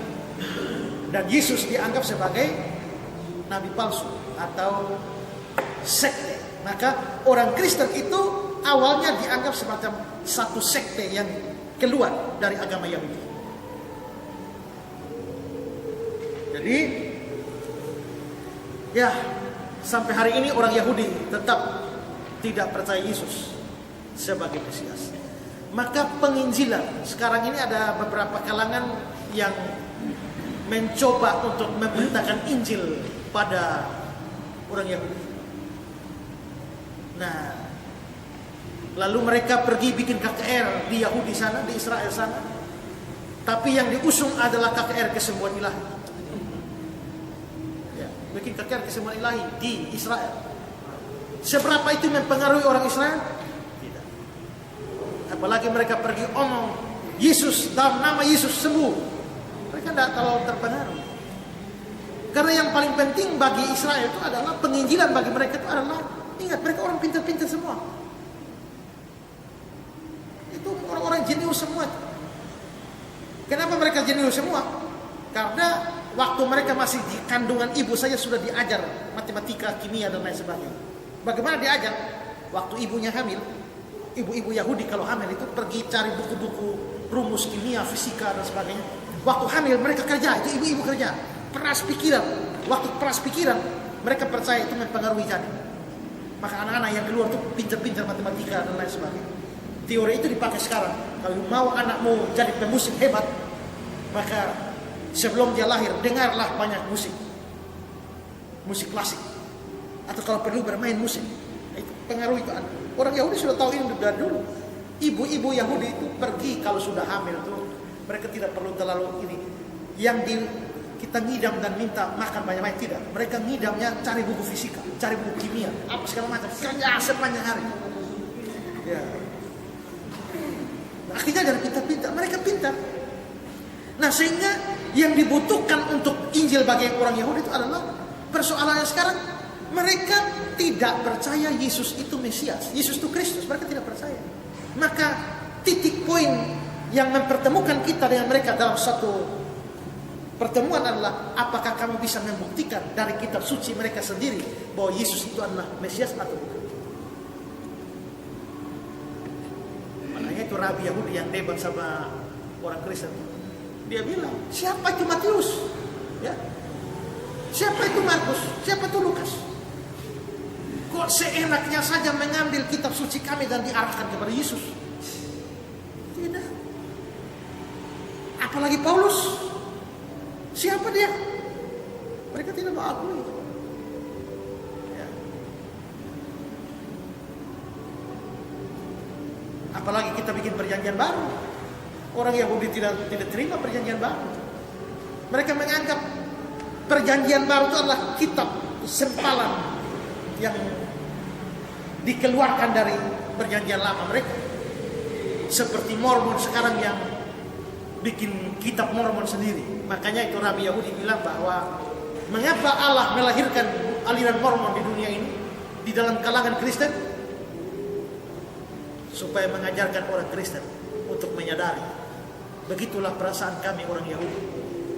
[SPEAKER 1] Dan Yesus dianggap sebagai nabi palsu atau sekte. Maka orang Kristen itu awalnya dianggap semacam satu sekte yang keluar dari agama Yahudi. Jadi ya, sampai hari ini orang Yahudi tetap tidak percaya Yesus sebagai Mesias. Maka penginjilan, sekarang ini ada beberapa kalangan yang mencoba untuk memberitakan Injil pada orang Yahudi. Nah, lalu mereka pergi bikin KKR di Yahudi sana, di Israel sana. Tapi yang diusung adalah KKR kesembuhan ilahi. Ya, bikin KKR kesembuhan ilahi di Israel. Seberapa itu mempengaruhi orang Israel? Tidak. Apalagi mereka pergi omong Yesus, dalam nama Yesus sembuh. Mereka tidak terlalu terpengaruh. Karena yang paling penting bagi Israel itu adalah penginjilan. Bagi mereka itu adalah, ingat, mereka orang pintar-pintar semua. Itu orang-orang jenius semua. Kenapa mereka jenius semua? Karena waktu mereka masih di kandungan ibu saja sudah diajar matematika, kimia, dan lain sebagainya. Bagaimana diajar? Waktu ibunya hamil, ibu-ibu Yahudi kalau hamil itu pergi cari buku-buku rumus kimia, fisika, dan sebagainya. Waktu hamil mereka kerja, itu ibu-ibu kerja. Peras pikiran. Waktu peras pikiran, mereka percaya itu mempengaruhi janin. Maka anak-anak yang keluar itu pintar-pintar matematika dan lain sebagainya. Teori itu dipakai sekarang. Kalau mau anakmu jadi pemusik hebat, maka sebelum dia lahir dengarlah banyak musik klasik, atau kalau perlu bermain musik. Itu pengaruh itu anak. Orang Yahudi sudah tahu ini dari dulu. Ibu-ibu Yahudi itu pergi kalau sudah hamil tuh, mereka tidak perlu terlalu ini. Kita ngidam dan minta makan banyak-banyak, tidak. Mereka ngidamnya cari buku fisika, cari buku kimia, apa segala macam, kerja sepanjang hari. Ya. Nah, akhirnya dari pintar-pintar, mereka pintar. Nah, sehingga yang dibutuhkan untuk Injil bagi orang Yahudi itu adalah, persoalannya sekarang mereka tidak percaya Yesus itu Mesias, Yesus itu Kristus, mereka tidak percaya. Maka titik poin yang mempertemukan kita dengan mereka dalam satu pertemuan adalah, apakah kami bisa membuktikan dari kitab suci mereka sendiri bahwa Yesus itu adalah Mesias atau bukan. Makanya itu Rabi Yahudi yang debat sama orang Kristen, dia bilang, siapa itu Matius? Ya. Siapa itu Markus? Siapa itu Lukas? Kok seenaknya saja mengambil kitab suci kami dan diarahkan kepada Yesus? Tidak. Apalagi Paulus. Siapa dia? Mereka tidak mengakui. Ya. Apalagi kita bikin perjanjian baru. Orang Yahudi tidak terima perjanjian baru. Mereka menganggap perjanjian baru itu adalah kitab sempalan yang dikeluarkan dari perjanjian lama mereka. Seperti Mormon sekarang yang bikin kitab Mormon sendiri. Makanya itu Rabi Yahudi bilang bahwa mengapa Allah melahirkan aliran Mormon di dunia ini, di dalam kalangan Kristen, supaya mengajarkan orang Kristen untuk menyadari. Begitulah perasaan kami orang Yahudi,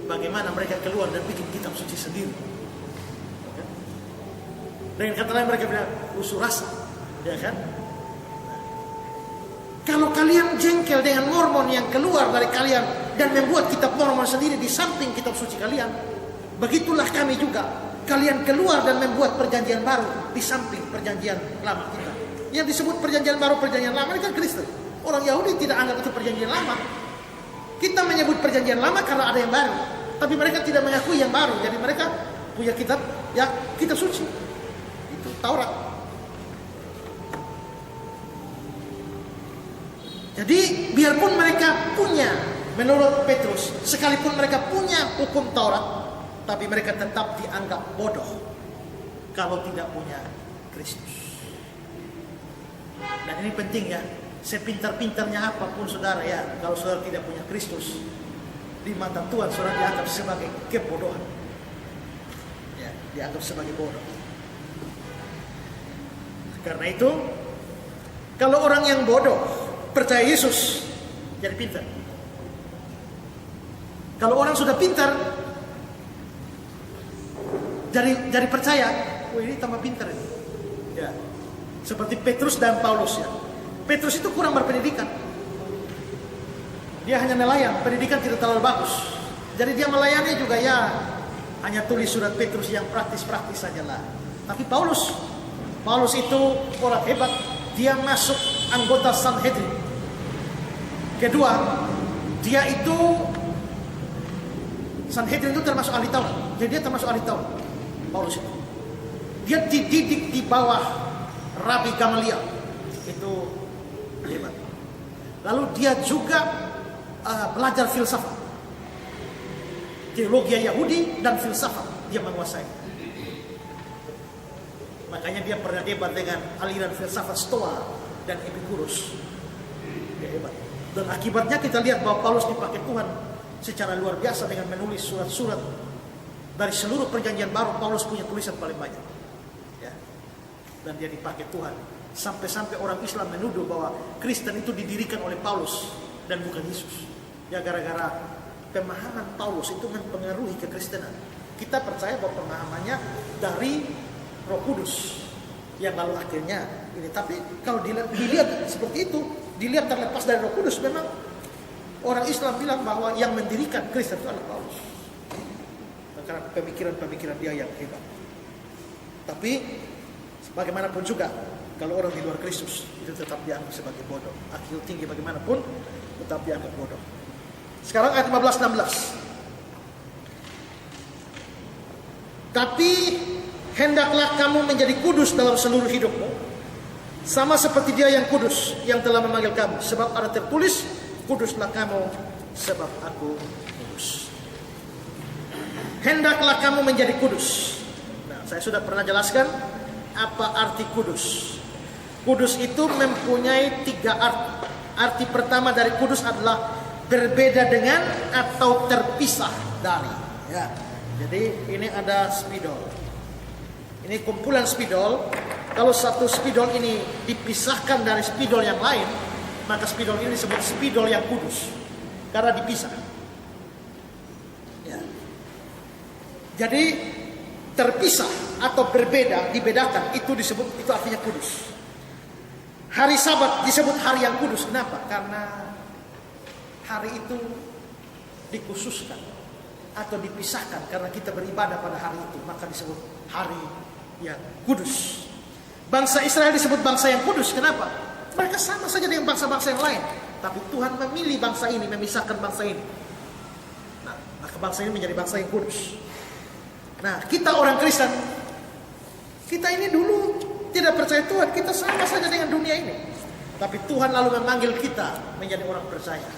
[SPEAKER 1] bagaimana mereka keluar dan bikin kitab suci sendiri. Dengan kata lain mereka bilang usul rasa, ya kan? Kalau kalian jengkel dengan Mormon yang keluar dari kalian dan membuat kitab Mormon sendiri di samping kitab suci kalian, begitulah kami juga. Kalian keluar dan membuat perjanjian baru di samping perjanjian lama kita. Yang disebut perjanjian baru, perjanjian lama ini kan Kristen. Orang Yahudi tidak anggap itu perjanjian lama. Kita menyebut perjanjian lama karena ada yang baru, tapi mereka tidak mengakui yang baru. Jadi mereka punya kitab, ya kitab suci. Itu Taurat. Jadi biarpun mereka punya, menurut Petrus, sekalipun mereka punya hukum Taurat, tapi mereka tetap dianggap bodoh kalau tidak punya Kristus. Dan ini penting ya, sepintar-pintarnya apapun saudara ya, kalau saudara tidak punya Kristus, di mata Tuhan saudara dianggap sebagai kebodohan. Ya, dianggap sebagai bodoh. Karena itu, kalau orang yang bodoh percaya Yesus, jadi pintar. Kalau orang sudah pintar, jadi percaya, oh ini tambah pintar ini. Ya, seperti Petrus dan Paulus ya. Petrus itu kurang berpendidikan. Dia hanya nelayan, pendidikan tidak terlalu bagus. Jadi dia melayani juga ya, hanya tulis surat Petrus yang praktis-praktis sajalah. Tapi Paulus itu orang hebat. Dia masuk anggota Sanhedrin. Kedua, dia itu Sanhedrin itu termasuk ahli Taurat. Jadi dia termasuk ahli Taurat. Paulus itu. Dia dididik di bawah Rabi Gamaliel. Itu hebat. Lalu dia juga belajar filsafat. Teologi Yahudi dan filsafat dia menguasai. Makanya dia pernah debat dengan aliran filsafat Stoa dan Epicurus. Dia hebat. Dan akibatnya kita lihat bahwa Paulus dipakai Tuhan secara luar biasa dengan menulis surat-surat dari seluruh perjanjian baru. Paulus punya tulisan paling banyak. Ya. Dan dia dipakai Tuhan. Sampai-sampai orang Islam menuduh bahwa Kristen itu didirikan oleh Paulus dan bukan Yesus. Ya gara-gara pemahaman Paulus itu mempengaruhi kekristenan. Kita percaya bahwa pemahamannya dari Roh Kudus yang lalu akhirnya ini. Tapi kalau dilihat seperti itu, dilihat terlepas dari Roh Kudus, memang orang Islam bilang bahwa yang mendirikan Kristen itu adalah Paulus. Karena pemikiran-pemikiran dia yang hebat. Tapi bagaimanapun juga, kalau orang di luar Kristus itu tetap dianggap sebagai bodoh. Akil tinggi bagaimanapun tetap dianggap bodoh. Sekarang ayat 15-16. Tapi hendaklah kamu menjadi kudus dalam seluruh hidupmu, sama seperti Dia yang kudus yang telah memanggil kamu. Sebab ada tertulis, kuduslah kamu sebab aku kudus. Hendaklah kamu menjadi kudus. Nah, saya sudah pernah jelaskan apa arti kudus. Kudus itu mempunyai 3 arti. Arti pertama dari kudus adalah berbeda dengan atau terpisah dari. Ya, jadi ini ada spidol. Ini kumpulan spidol. Kalau satu spidol ini dipisahkan dari spidol yang lain, maka spidol ini disebut spidol yang kudus karena dipisah. Ya. Jadi terpisah atau berbeda, dibedakan, itu artinya kudus. Hari Sabat disebut hari yang kudus. Kenapa? Karena hari itu dikhususkan atau dipisahkan karena kita beribadah pada hari itu, maka disebut hari yang kudus. Bangsa Israel disebut bangsa yang kudus. Kenapa? Mereka sama saja dengan bangsa-bangsa yang lain, tapi Tuhan memilih bangsa ini, memisahkan bangsa ini. Nah, maka bangsa ini menjadi bangsa yang kudus. Nah, kita orang Kristen, kita ini dulu tidak percaya Tuhan, kita sama saja dengan dunia ini. Tapi Tuhan lalu memanggil kita menjadi orang percaya.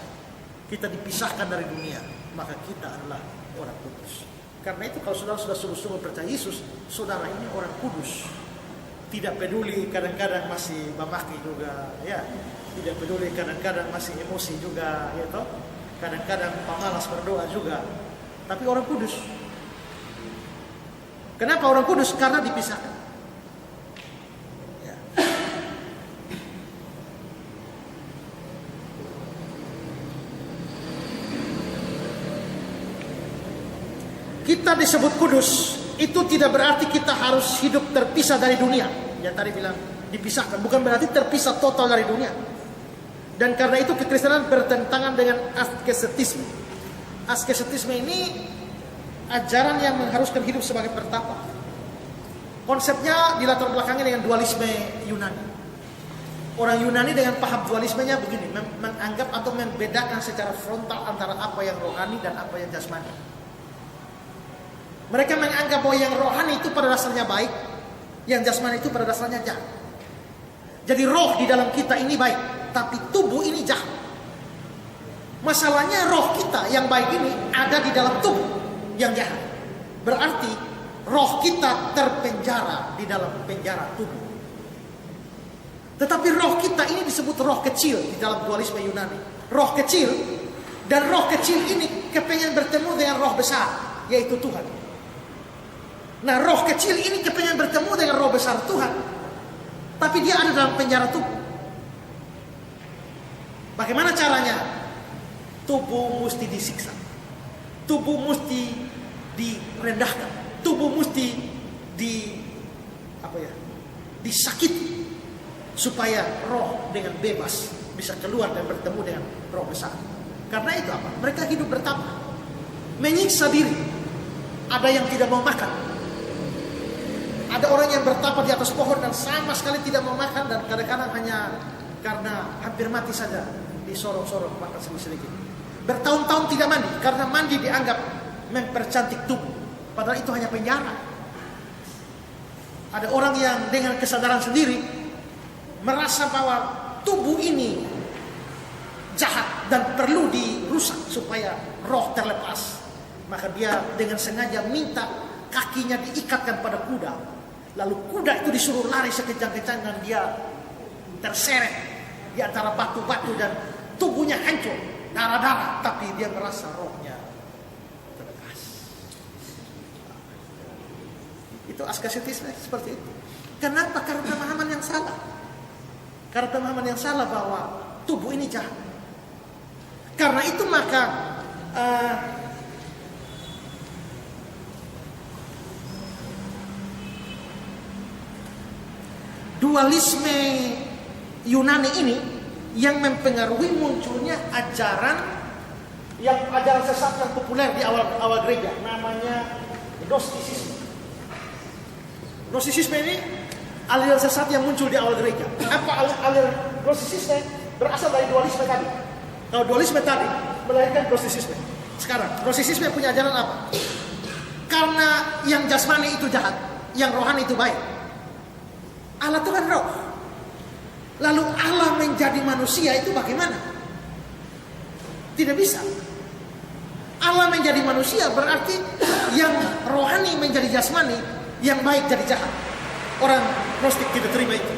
[SPEAKER 1] Kita dipisahkan dari dunia, maka kita adalah orang kudus. Karena itu kalau saudara sudah sungguh-sungguh percaya Yesus, saudara ini orang kudus. Tidak peduli kadang-kadang masih mamaki juga, ya. Tidak peduli kadang-kadang masih emosi juga, ya toh. Kadang-kadang pemalas berdoa juga. Tapi orang kudus. Kenapa orang kudus? Karena dipisahkan. Ya. Kita disebut kudus, itu tidak berarti kita harus hidup terpisah dari dunia. Yang tadi bilang dipisahkan, bukan berarti terpisah total dari dunia. Dan karena itu kekristenan bertentangan dengan asketisme. Asketisme ini ajaran yang mengharuskan hidup sebagai pertapa. Konsepnya dilatar belakangnya dengan dualisme Yunani. Orang Yunani dengan paham dualismenya begini, menganggap atau membedakan secara frontal antara apa yang rohani dan apa yang jasmani. Mereka menganggap bahwa yang rohani itu pada dasarnya baik, yang jasmani itu pada dasarnya jahat. Jadi roh di dalam kita ini baik, tapi tubuh ini jahat. Masalahnya roh kita yang baik ini ada di dalam tubuh yang jahat. Berarti roh kita terpenjara di dalam penjara tubuh. Tetapi roh kita ini disebut roh kecil di dalam dualisme Yunani. Roh kecil, dan roh kecil ini kepengen bertemu dengan roh besar, yaitu Tuhan. Nah, roh kecil ini kepengen bertemu dengan roh besar Tuhan, tapi dia ada dalam penjara tubuh. Bagaimana caranya? Tubuh mesti disiksa, tubuh mesti direndahkan, tubuh mesti disakiti, supaya roh dengan bebas bisa keluar dan bertemu dengan roh besar. Karena itu apa? Mereka hidup bertapa, menyiksa diri. Ada yang tidak mau makan. Ada orang yang bertapa di atas pohon dan sama sekali tidak mau makan, dan kadang-kadang hanya karena hampir mati saja disorong-sorong makan sedikit. Bertahun-tahun tidak mandi karena mandi dianggap mempercantik tubuh, padahal itu hanya penjara. Ada orang yang dengan kesadaran sendiri merasa bahwa tubuh ini jahat dan perlu dirusak supaya roh terlepas. Maka dia dengan sengaja minta kakinya diikatkan pada kuda. Lalu kuda itu disuruh lari sekejang-kejang dan dia terseret di antara batu-batu dan tubuhnya hancur, darah-darah, tapi dia merasa rohnya terlepas. Itu asketisme seperti itu. Kenapa? Karena pemahaman yang salah. Karena pemahaman yang salah bahwa tubuh ini jahat. Karena itu maka dualisme Yunani ini yang mempengaruhi munculnya ajaran sesat yang populer di awal gereja, namanya Gnostisisme. Gnostisisme ini aliran sesat yang muncul di awal gereja. Apa aliran Gnostisisme? Berasal dari dualisme tadi. Kalau dualisme tadi melahirkan Gnostisisme. Sekarang Gnostisisme punya ajaran apa? Karena yang jasmani itu jahat, yang rohani itu baik. Allah itu kan roh. Lalu Allah menjadi manusia itu bagaimana? Tidak bisa. Allah menjadi manusia berarti yang rohani menjadi jasmani, yang baik jadi jahat. Orang Gnostik tidak terima itu.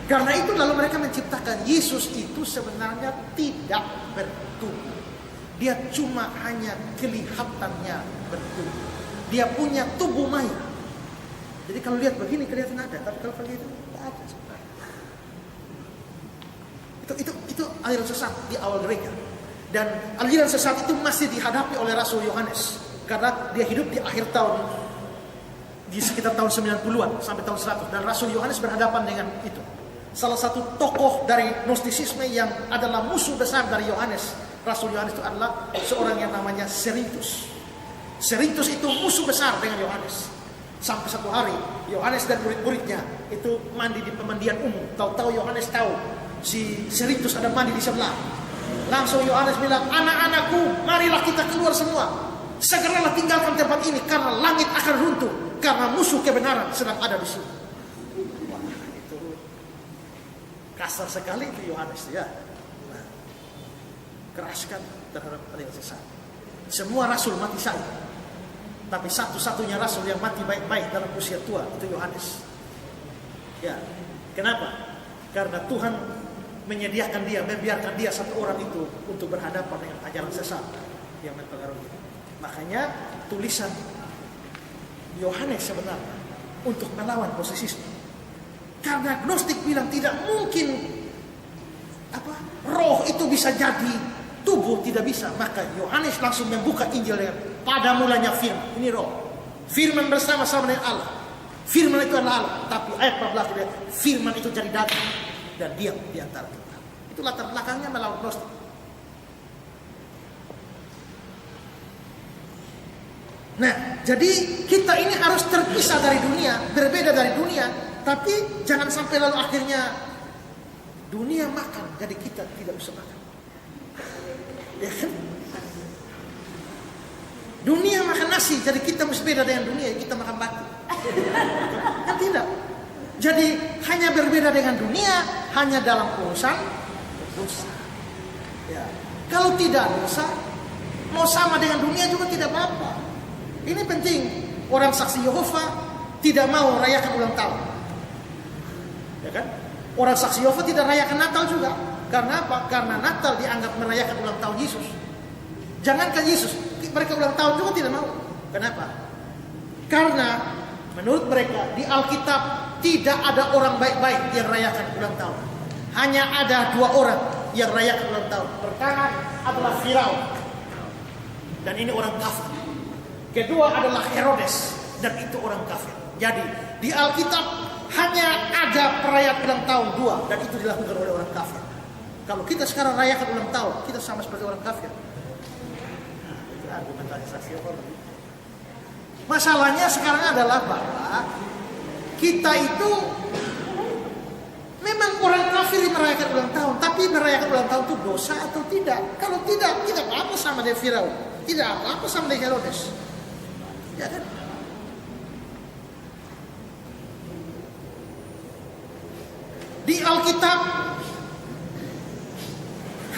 [SPEAKER 1] Karena itu lalu mereka menciptakan Yesus itu sebenarnya tidak bertubuh. Dia cuma hanya kelihatannya bertubuh. Dia punya tubuh maya. Jadi kalau lihat begini kelihatan ada, tapi kalau begitu tidak ada sebenarnya. Itu aliran sesat di awal gereja. Dan aliran sesat itu masih dihadapi oleh Rasul Yohanes, karena dia hidup di akhir tahun, di sekitar tahun 90-an sampai tahun 100, dan Rasul Yohanes berhadapan dengan itu. Salah satu tokoh dari Gnostisisme yang adalah musuh besar dari Yohanes, Rasul Yohanes itu adalah seorang yang namanya Cerinthus. Cerinthus itu musuh besar dengan Yohanes. Sampai satu hari Yohanes dan murid-muridnya itu mandi di pemandian umum. Tahu-tahu Yohanes tahu si Cerinthus ada mandi di sebelah. Langsung Yohanes bilang, "Anak-anakku, marilah kita keluar semua. Segeralah tinggalkan tempat ini karena langit akan runtuh, karena musuh kebenaran sedang ada di sini." Wah, itu kasar sekali itu Yohanes ya. Nah, keras kan terhadap ada yang sesat. Semua rasul mati saja, tapi satu-satunya rasul yang mati baik-baik dalam usia tua itu Yohanes. Ya, kenapa? Karena Tuhan menyediakan dia, membiarkan dia satu orang itu untuk berhadapan dengan ajaran sesat yang mempengaruhi. Makanya tulisan Yohanes sebenarnya untuk melawan posesisme. Karena agnostik bilang tidak mungkin roh itu bisa jadi tubuh, tidak bisa. Maka Yohanes langsung membuka Injil dengan pada mulanya firman. Ini roh. Firman bersama-sama dengan Allah. Firman itu adalah Allah. Tapi ayat 14 dia, firman itu jadi daging dan diam di antara kita. Itu latar belakangnya melawan agnostik. Nah, jadi kita ini harus terpisah dari dunia, berbeda dari dunia, tapi jangan sampai lalu akhirnya dunia makan, jadi kita tidak bisa makan. Ya kan? Dunia makan nasi, jadi kita mesti beda dengan dunia, kita makan batu. Kan tidak. Jadi hanya berbeda dengan dunia, hanya dalam urusan dosa. Ya. Kalau tidak dosa, mau sama dengan dunia juga tidak apa-apa. Ini penting. Orang saksi Yehova tidak mau rayakan ulang tahun, ya kan? Orang saksi Yehova tidak rayakan Natal juga. Karena apa? Karena Natal dianggap merayakan ulang tahun Yesus. Jangankan Yesus, mereka ulang tahun juga tidak mau. Kenapa? Karena menurut mereka di Alkitab tidak ada orang baik-baik yang rayakan ulang tahun. Hanya ada 2 orang yang rayakan ulang tahun. Pertama adalah Firaun, dan ini orang kafir. Kedua adalah Herodes, dan itu orang kafir. Jadi di Alkitab hanya ada perayaan ulang tahun 2, dan itu dilakukan oleh orang kafir. Kalau kita sekarang rayakan ulang tahun, kita sama seperti orang kafir. Itu argumentasi apa? Masalahnya sekarang adalah bahwa kita itu memang orang kafir yang merayakan ulang tahun, tapi merayakan ulang tahun itu dosa atau tidak? Kalau tidak apa-apa sama dengan Firaun, tidak apa-apa sama dengan Herodes. Ya kan? Di Alkitab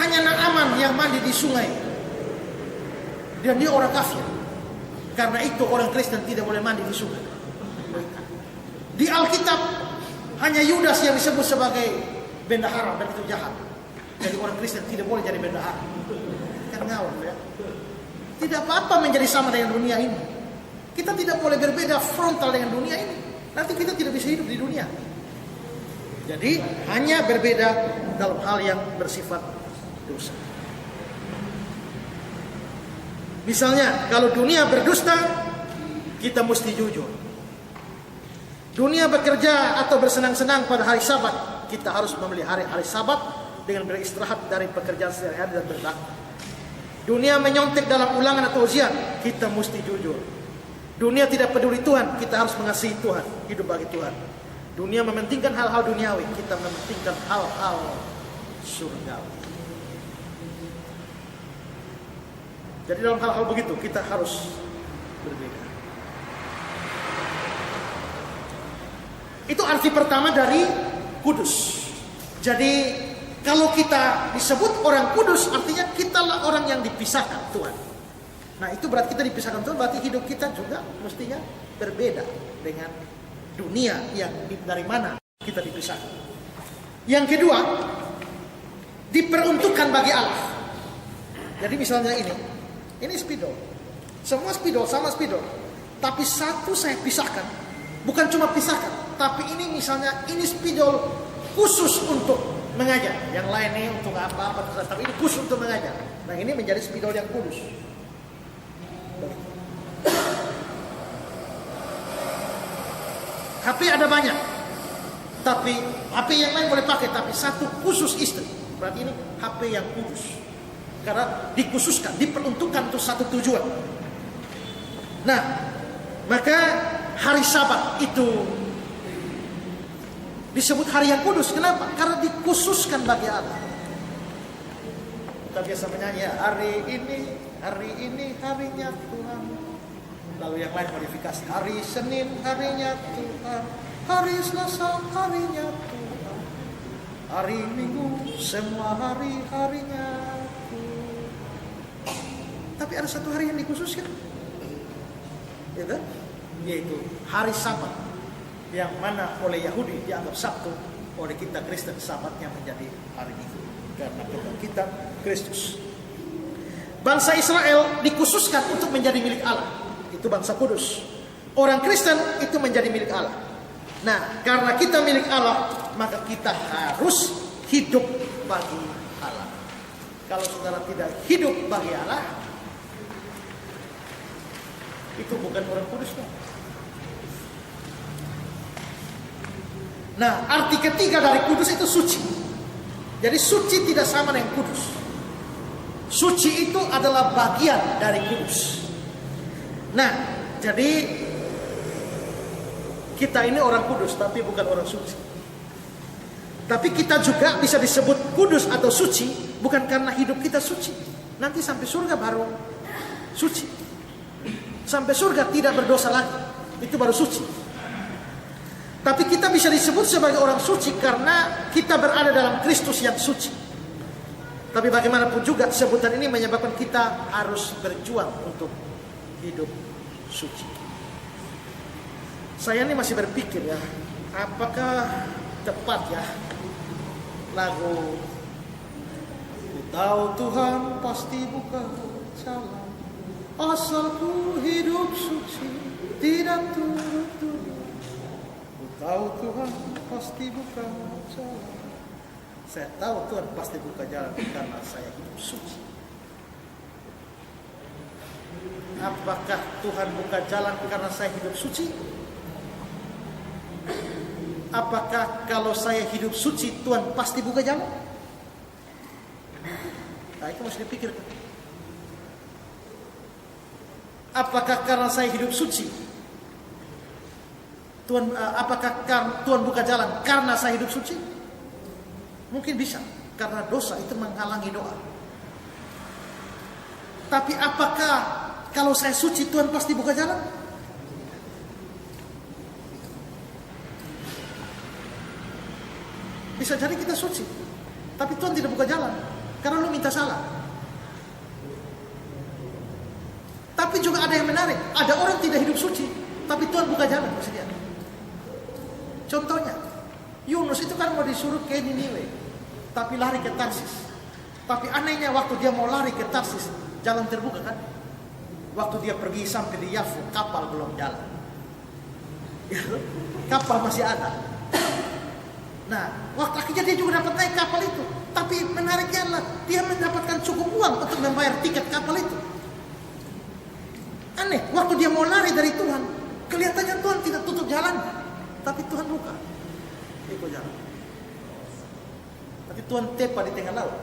[SPEAKER 1] hanya Naaman yang mandi di sungai, dan dia orang kafir. Karena itu orang Kristen tidak boleh mandi di sungai. Di Alkitab hanya Yudas yang disebut sebagai bendahara, dan itu jahat. Jadi orang Kristen tidak boleh jadi bendahara. Kan ngawur ya. Tidak apa-apa menjadi sama dengan dunia ini. Kita tidak boleh berbeda frontal dengan dunia ini. Nanti kita tidak bisa hidup di dunia. Jadi hanya berbeda dalam hal yang bersifat dosa. Misalnya kalau dunia berdusta, kita mesti jujur. Dunia bekerja atau bersenang-senang pada hari Sabat, kita harus memelihara hari Sabat dengan beristirahat dari pekerjaan sehari-hari dan berbakti. Dunia menyontek dalam ulangan atau ujian, kita mesti jujur. Dunia tidak peduli Tuhan, kita harus mengasihi Tuhan, hidup bagi Tuhan. Dunia mementingkan hal-hal duniawi, kita mementingkan hal-hal surgawi. Jadi dalam hal-hal begitu kita harus berbeda. Itu arti pertama dari kudus. Jadi kalau kita disebut orang kudus, artinya kitalah orang yang dipisahkan Tuhan. Nah itu berarti kita dipisahkan Tuhan, berarti hidup kita juga mestinya berbeda dengan dunia yang dari mana kita dipisahkan. Yang kedua, diperuntukkan bagi Allah. Jadi misalnya ini spidol. Semua spidol sama spidol. Tapi satu saya pisahkan. Bukan cuma pisahkan, tapi ini misalnya ini spidol khusus untuk mengajar. Yang lain ini untuk apa, tapi ini khusus untuk mengajar. Nah ini menjadi spidol yang kudus. HP ada banyak, tapi HP yang lain boleh pakai, tapi satu khusus istri. Berarti ini HP yang kudus, karena dikhususkan, diperuntukkan untuk satu tujuan. Nah, maka hari Sabat itu disebut hari yang kudus. Kenapa? Karena dikhususkan bagi Allah. Kita biasa menyanyi, hari ini harinya Tuhan. Lalu yang lain modifikasi, hari Senin harinya Tuhan, hari Selasa harinya Tuhan, Hari Minggu semua hari-harinya. Tapi ada satu hari yang dikhususkan, ya kan? Yaitu hari Sabat, yang mana oleh Yahudi dianggap Sabtu, oleh kita Kristen Sabatnya menjadi hari Minggu karena kebangkitan Kristus. Bangsa Israel dikhususkan untuk menjadi milik Allah, itu bangsa kudus. Orang Kristen itu menjadi milik Allah. Nah, karena kita milik Allah, maka kita harus hidup bagi Allah. Kalau saudara tidak hidup bagi Allah, itu bukan orang kudus. Nah, arti ketiga dari kudus itu suci. Jadi suci tidak sama dengan kudus. Suci itu adalah bagian dari kudus. Nah, jadi kita ini orang kudus tapi bukan orang suci. Tapi kita juga bisa disebut kudus atau suci bukan karena hidup kita suci. Nanti sampai surga baru suci. Sampai surga tidak berdosa lagi, itu baru suci. Tapi kita bisa disebut sebagai orang suci karena kita berada dalam Kristus yang suci. Tapi bagaimanapun juga sebutan ini menyebabkan kita harus berjuang untuk hidup suci. Saya ini masih berpikir ya, apakah tepat ya lagu "Ku tahu Tuhan pasti buka jalan, asalku hidup suci, tidak turut dunia. Ku tahu Tuhan pasti buka jalan." Saya tahu Tuhan pasti buka jalan karena saya hidup suci. Apakah Tuhan buka jalan karena saya hidup suci? Apakah kalau saya hidup suci Tuhan pasti buka jalan? Nah, itu mesti dipikirkan. Apakah karena saya hidup suci apakah Tuhan buka jalan karena saya hidup suci? Mungkin bisa, karena dosa itu menghalangi doa. Tapi apakah kalau saya suci Tuhan pasti buka jalan? Bisa jadi kita suci, tapi Tuhan tidak buka jalan karena lu minta salah. Tapi juga ada yang menarik, ada orang tidak hidup suci, tapi Tuhan buka jalan maksudnya. Contohnya, Yunus itu kan mau disuruh ke Niniwe, tapi lari ke Tarsis. Tapi anehnya waktu dia mau lari ke Tarsis, jalan terbuka kan? Waktu dia pergi sampai di Yafu, kapal belum jalan. Kapal masih ada. Nah, waktu akhirnya dia juga dapat naik kapal itu. Tapi menariknya adalah dia mendapatkan cukup uang untuk membayar tiket kapal itu. Aneh, waktu dia mau lari dari Tuhan, kelihatannya Tuhan tidak tutup jalan, tapi Tuhan buka. Ikut jalan. Tapi Tuhan tepa di tengah laut.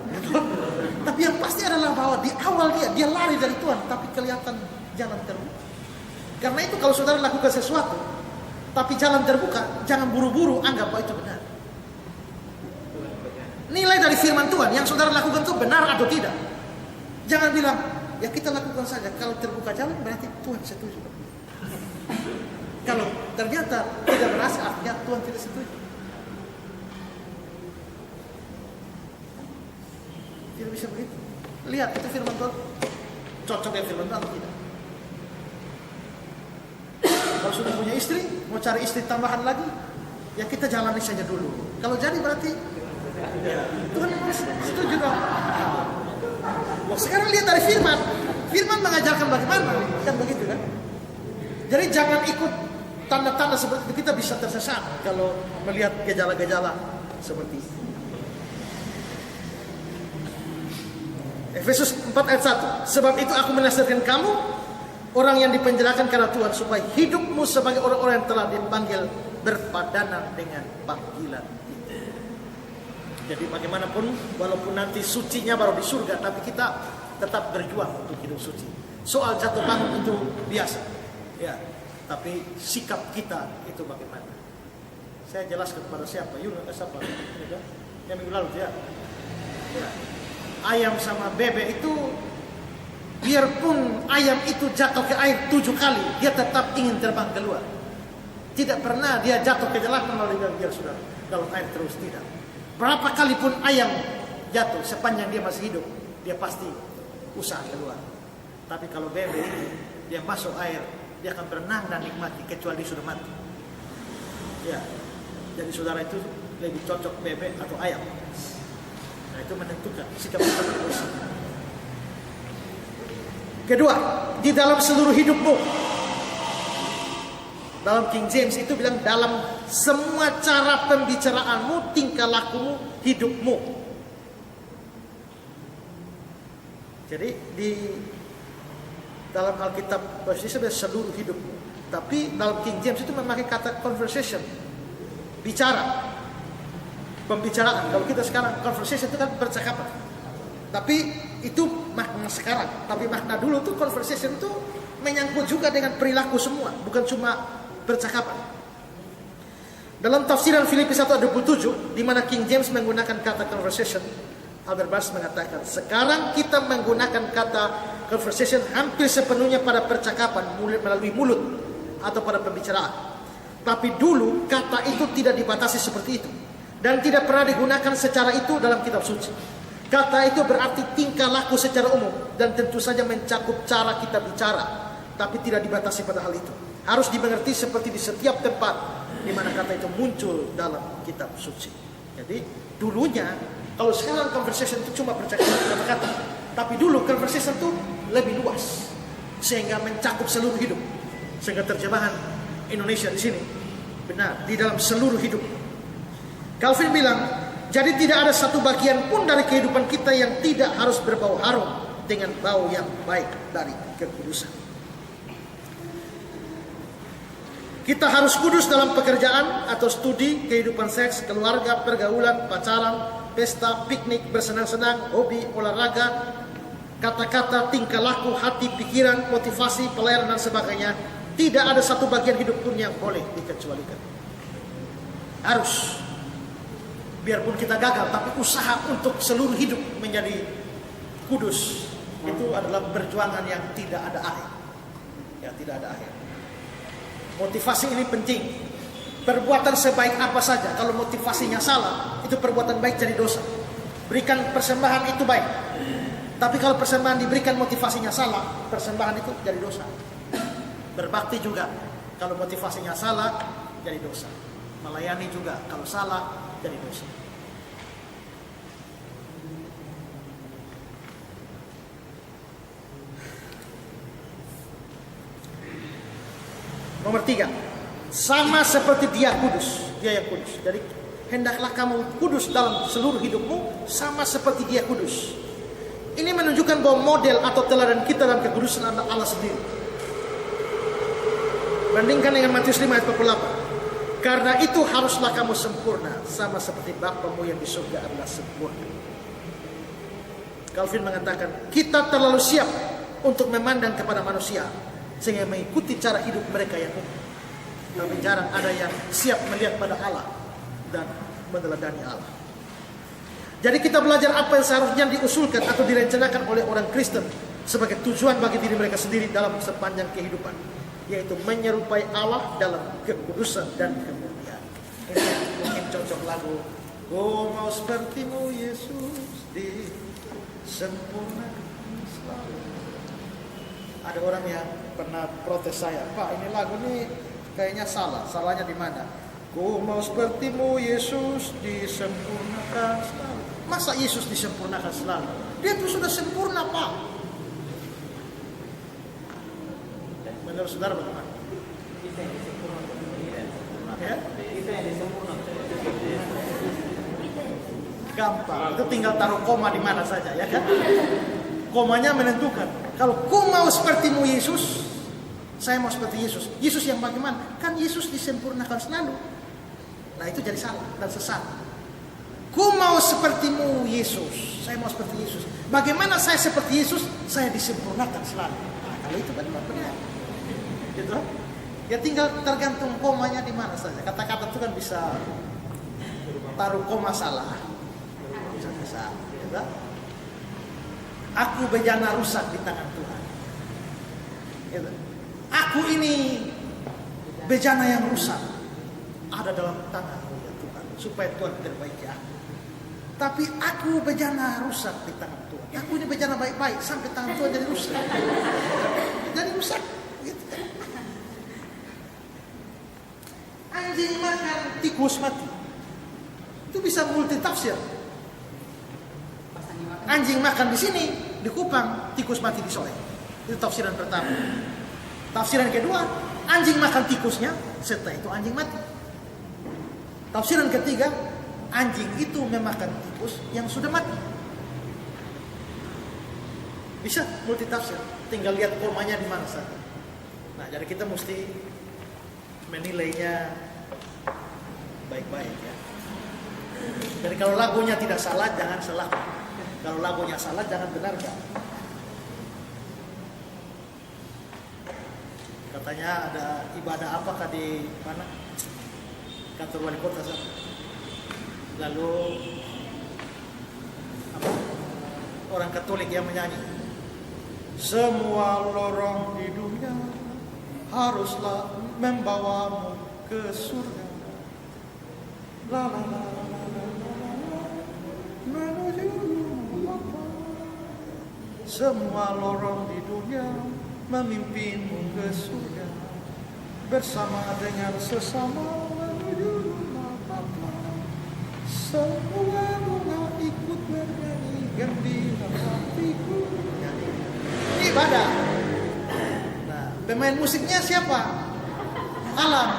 [SPEAKER 1] Tapi yang pasti adalah bahwa di awal dia lari dari Tuhan, tapi kelihatan jalan terbuka. Karena itu kalau saudara lakukan sesuatu, tapi jalan terbuka, jangan buru-buru anggap bahwa itu benar. Nilai dari firman Tuhan yang saudara lakukan itu benar atau tidak. Jangan bilang, ya kita lakukan saja. Kalau terbuka jalan berarti Tuhan setuju. Kalau ternyata tidak berhasil, artinya Tuhan tidak setuju. Tidak bisa begitu. Lihat itu firman Tuhan cocok dengan firman Tuhan atau tidak. Kalau sudah punya istri, mau cari istri tambahan lagi, ya kita jalani saja dulu. Kalau jadi berarti ya, Tuhan setuju dong. Nah, sekarang lihat dari firman. Firman mengajarkan bagaimana, kan begitu kan? Jadi jangan ikut tanda-tanda seperti itu, kita bisa tersesat kalau melihat gejala-gejala seperti itu. Efesus 4 ayat 1. Sebab itu aku menasihatkan kamu, orang yang dipenjarakan karena Tuhan, supaya hidupmu sebagai orang-orang yang telah dipanggil berpadanan dengan panggilan itu. Jadi bagaimanapun, walaupun nanti sucinya baru di surga, tapi kita tetap berjuang untuk hidup suci. Soal jatuh bangun itu biasa, ya. Tapi sikap kita itu bagaimana? Saya jelaskan kepada siapa? Yunus siapa? Yang minggu lalu ya. Ayam sama bebek itu, biarpun ayam itu jatuh ke air 7 kali, dia tetap ingin terbang keluar. Tidak pernah dia jatuh ke jalanan lalu dia sudah dalam air terus, tidak. Berapa kali pun ayam jatuh, sepanjang dia masih hidup, dia pasti usaha keluar. Tapi kalau bebek ini, dia masuk air, dia akan berenang dan nikmati, kecuali dia sudah mati. Ya, jadi saudara itu lebih cocok bebek atau ayam. Nah, itu menentukan sikap kita berdosa. Kedua, di dalam seluruh hidupmu. Dalam King James itu bilang dalam semua cara pembicaraanmu, tingkah lakumu, hidupmu. Jadi di dalam Alkitab posisi seluruh hidupmu. Tapi dalam King James itu memakai kata conversation, bicara, pembicaraan. Kalau kita sekarang conversation itu kan percakapan. Tapi itu makna sekarang. Tapi makna dulu tuh conversation itu menyangkut juga dengan perilaku semua, bukan cuma percakapan. Dalam tafsiran Filipi 1:27, di mana King James menggunakan kata conversation, Albert Barnes mengatakan, sekarang kita menggunakan kata conversation hampir sepenuhnya pada percakapan melalui mulut atau pada pembicaraan. Tapi dulu kata itu tidak dibatasi seperti itu dan tidak pernah digunakan secara itu dalam kitab suci. Kata itu berarti tingkah laku secara umum dan tentu saja mencakup cara kita bicara, tapi tidak dibatasi pada hal itu. Harus dimengerti seperti di setiap tempat di mana kata itu muncul dalam kitab suci. Jadi dulunya, kalau sekarang conversation itu cuma percakapan kata-kata, tapi dulu conversation itu lebih luas sehingga mencakup seluruh hidup. Sehingga terjemahan Indonesia di sini benar, di dalam seluruh hidup. Calvin bilang, jadi tidak ada satu bagian pun dari kehidupan kita yang tidak harus berbau harum dengan bau yang baik dari kekudusan. Kita harus kudus dalam pekerjaan atau studi, kehidupan seks, keluarga, pergaulan, pacaran, pesta, piknik, bersenang-senang, hobi, olahraga, kata-kata, tingkah laku, hati, pikiran, motivasi, pelayanan dan sebagainya. Tidak ada satu bagian hidup pun yang boleh dikecualikan. Harus. Biarpun kita gagal, tapi usaha untuk seluruh hidup menjadi kudus itu adalah perjuangan yang tidak ada akhir. Ya, tidak ada akhir. Motivasi ini penting. Perbuatan sebaik apa saja, kalau motivasinya salah, itu perbuatan baik jadi dosa. Berikan persembahan itu baik, tapi kalau persembahan diberikan motivasinya salah, persembahan itu jadi dosa. Berbakti juga, kalau motivasinya salah, jadi dosa. Melayani juga, kalau salah, jadi dosa. Nomor 3, sama seperti dia kudus, dia yang kudus. Jadi hendaklah kamu kudus dalam seluruh hidupmu, sama seperti dia kudus. Ini menunjukkan bahwa model atau teladan kita dalam kekudusan adalah Allah sendiri. Bandingkan dengan Matius 5 ayat 48. Karena itu haruslah kamu sempurna, sama seperti Bapamu yang di surga adalah sempurna. Calvin mengatakan, kita terlalu siap untuk memandang kepada manusia, sehingga mengikuti cara hidup mereka yang umum. Tapi jarang ada yang siap melihat pada Allah dan meneladani Allah. Jadi kita belajar apa yang seharusnya diusulkan atau direncanakan oleh orang Kristen sebagai tujuan bagi diri mereka sendiri dalam sepanjang kehidupan, yaitu menyerupai Allah dalam kekudusan dan kemuliaan. Ini mungkin cocok lagu, oh mau sepertimu Yesus disempurnakan selalu. Ada orang yang pernah protes saya, Pak, ini lagu ini kayaknya salah. Salahnya di mana? Ku mau sepertimu Yesus disempurnakan selalu. Masa Yesus disempurnakan selalu? Dia tuh sudah sempurna, Pak. Menurut saudara bagaimana? Ya? Gampang. Itu tinggal taruh koma di mana saja, ya kan? Komanya menentukan. Kalau ku mau sepertimu Yesus, saya mau seperti Yesus. Yesus yang bagaimana? Kan Yesus disempurnakan selalu. Nah itu jadi salah dan sesat. Ku mau sepertimu Yesus, saya mau seperti Yesus. Bagaimana saya seperti Yesus? Saya disempurnakan selalu. Nah, kalau itu benar. Gitu. Ya tinggal tergantung komanya di mana saja. Kata-kata itu kan bisa taruh koma salah. Bisa. Gitu. Aku bejana rusak di tangan Tuhan. Gitu. Aku ini bejana yang rusak ada dalam tangan-Mu ya Tuhan. supaya Tuhan perbaiki aku. Tapi aku bejana rusak di tangan Tuhan. Aku ini bejana baik-baik sampai tangan Tuhan jadi rusak. Jadi rusak. Gitu kan. Anjing makan tikus mati. Itu bisa multi tafsir. Anjing makan di sini, di Kupang, tikus mati di Sole. Itu tafsiran pertama. Tafsiran kedua, anjing makan tikusnya, setelah itu anjing mati. Tafsiran ketiga, anjing itu memakan tikus yang sudah mati. Bisa multi tafsir, tinggal lihat komanya di mana saja. Nah, jadi kita mesti menilainya baik-baik ya. Jadi kalau lagunya tidak salah, jangan salah. Kalau lagunya salah, jangan benarkan. Katanya ada ibadah apakah di mana? Kantor wali kota sana. Lalu orang Katolik yang menyanyi, semua lorong di dunia haruslah membawamu ke surga. La la la la la la la, menuju Bapa. Semua lorong di dunia memimpinmu ke surga, bersama dengan sesama menuju Bapa. Semua bunga ikut bernyanyi gembira hatiku. Ini ibadah. Nah, pemain musiknya siapa? Alam.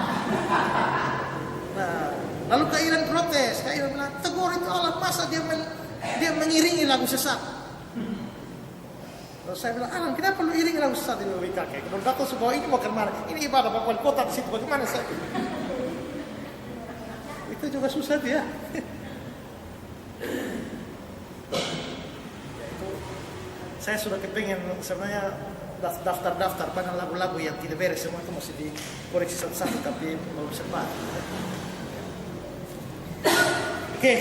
[SPEAKER 1] Nah, lalu Kairan protes. Kairan bilang, tegur itu Alam, masa dia mengiringi lagu sesat. Terus saya bilang, Alam, kenapa lu iringi lagu sesat? Dia bilang, kakek, kalau datang sebuah ini mau kemana? Ini ibadah Bapak Kota di situ, bagaimana saya? Itu juga susah dia. Saya sudah kepingin sebenarnya daftar banyak lagu-lagu yang tidak beres, semua itu mesti dikoreksi satu-satu, tapi belum sempat. Oke.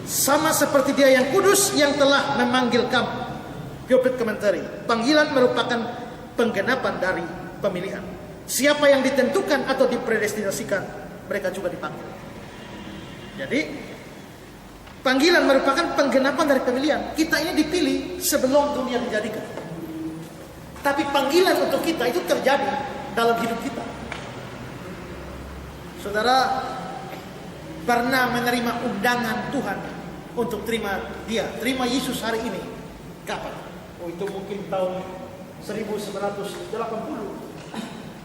[SPEAKER 1] Sama seperti Dia yang kudus yang telah memanggil kamu. Pulpit Commentary. Panggilan merupakan penggenapan dari pemilihan. Siapa yang ditentukan atau dipredestinasikan, mereka juga dipanggil. Jadi panggilan merupakan penggenapan dari pemilihan. Kita ini dipilih sebelum dunia dijadikan. Tapi panggilan untuk kita itu terjadi dalam hidup kita. Saudara pernah menerima undangan Tuhan untuk terima Dia, terima Yesus hari ini? Kapan? Oh, itu mungkin tahun 1980.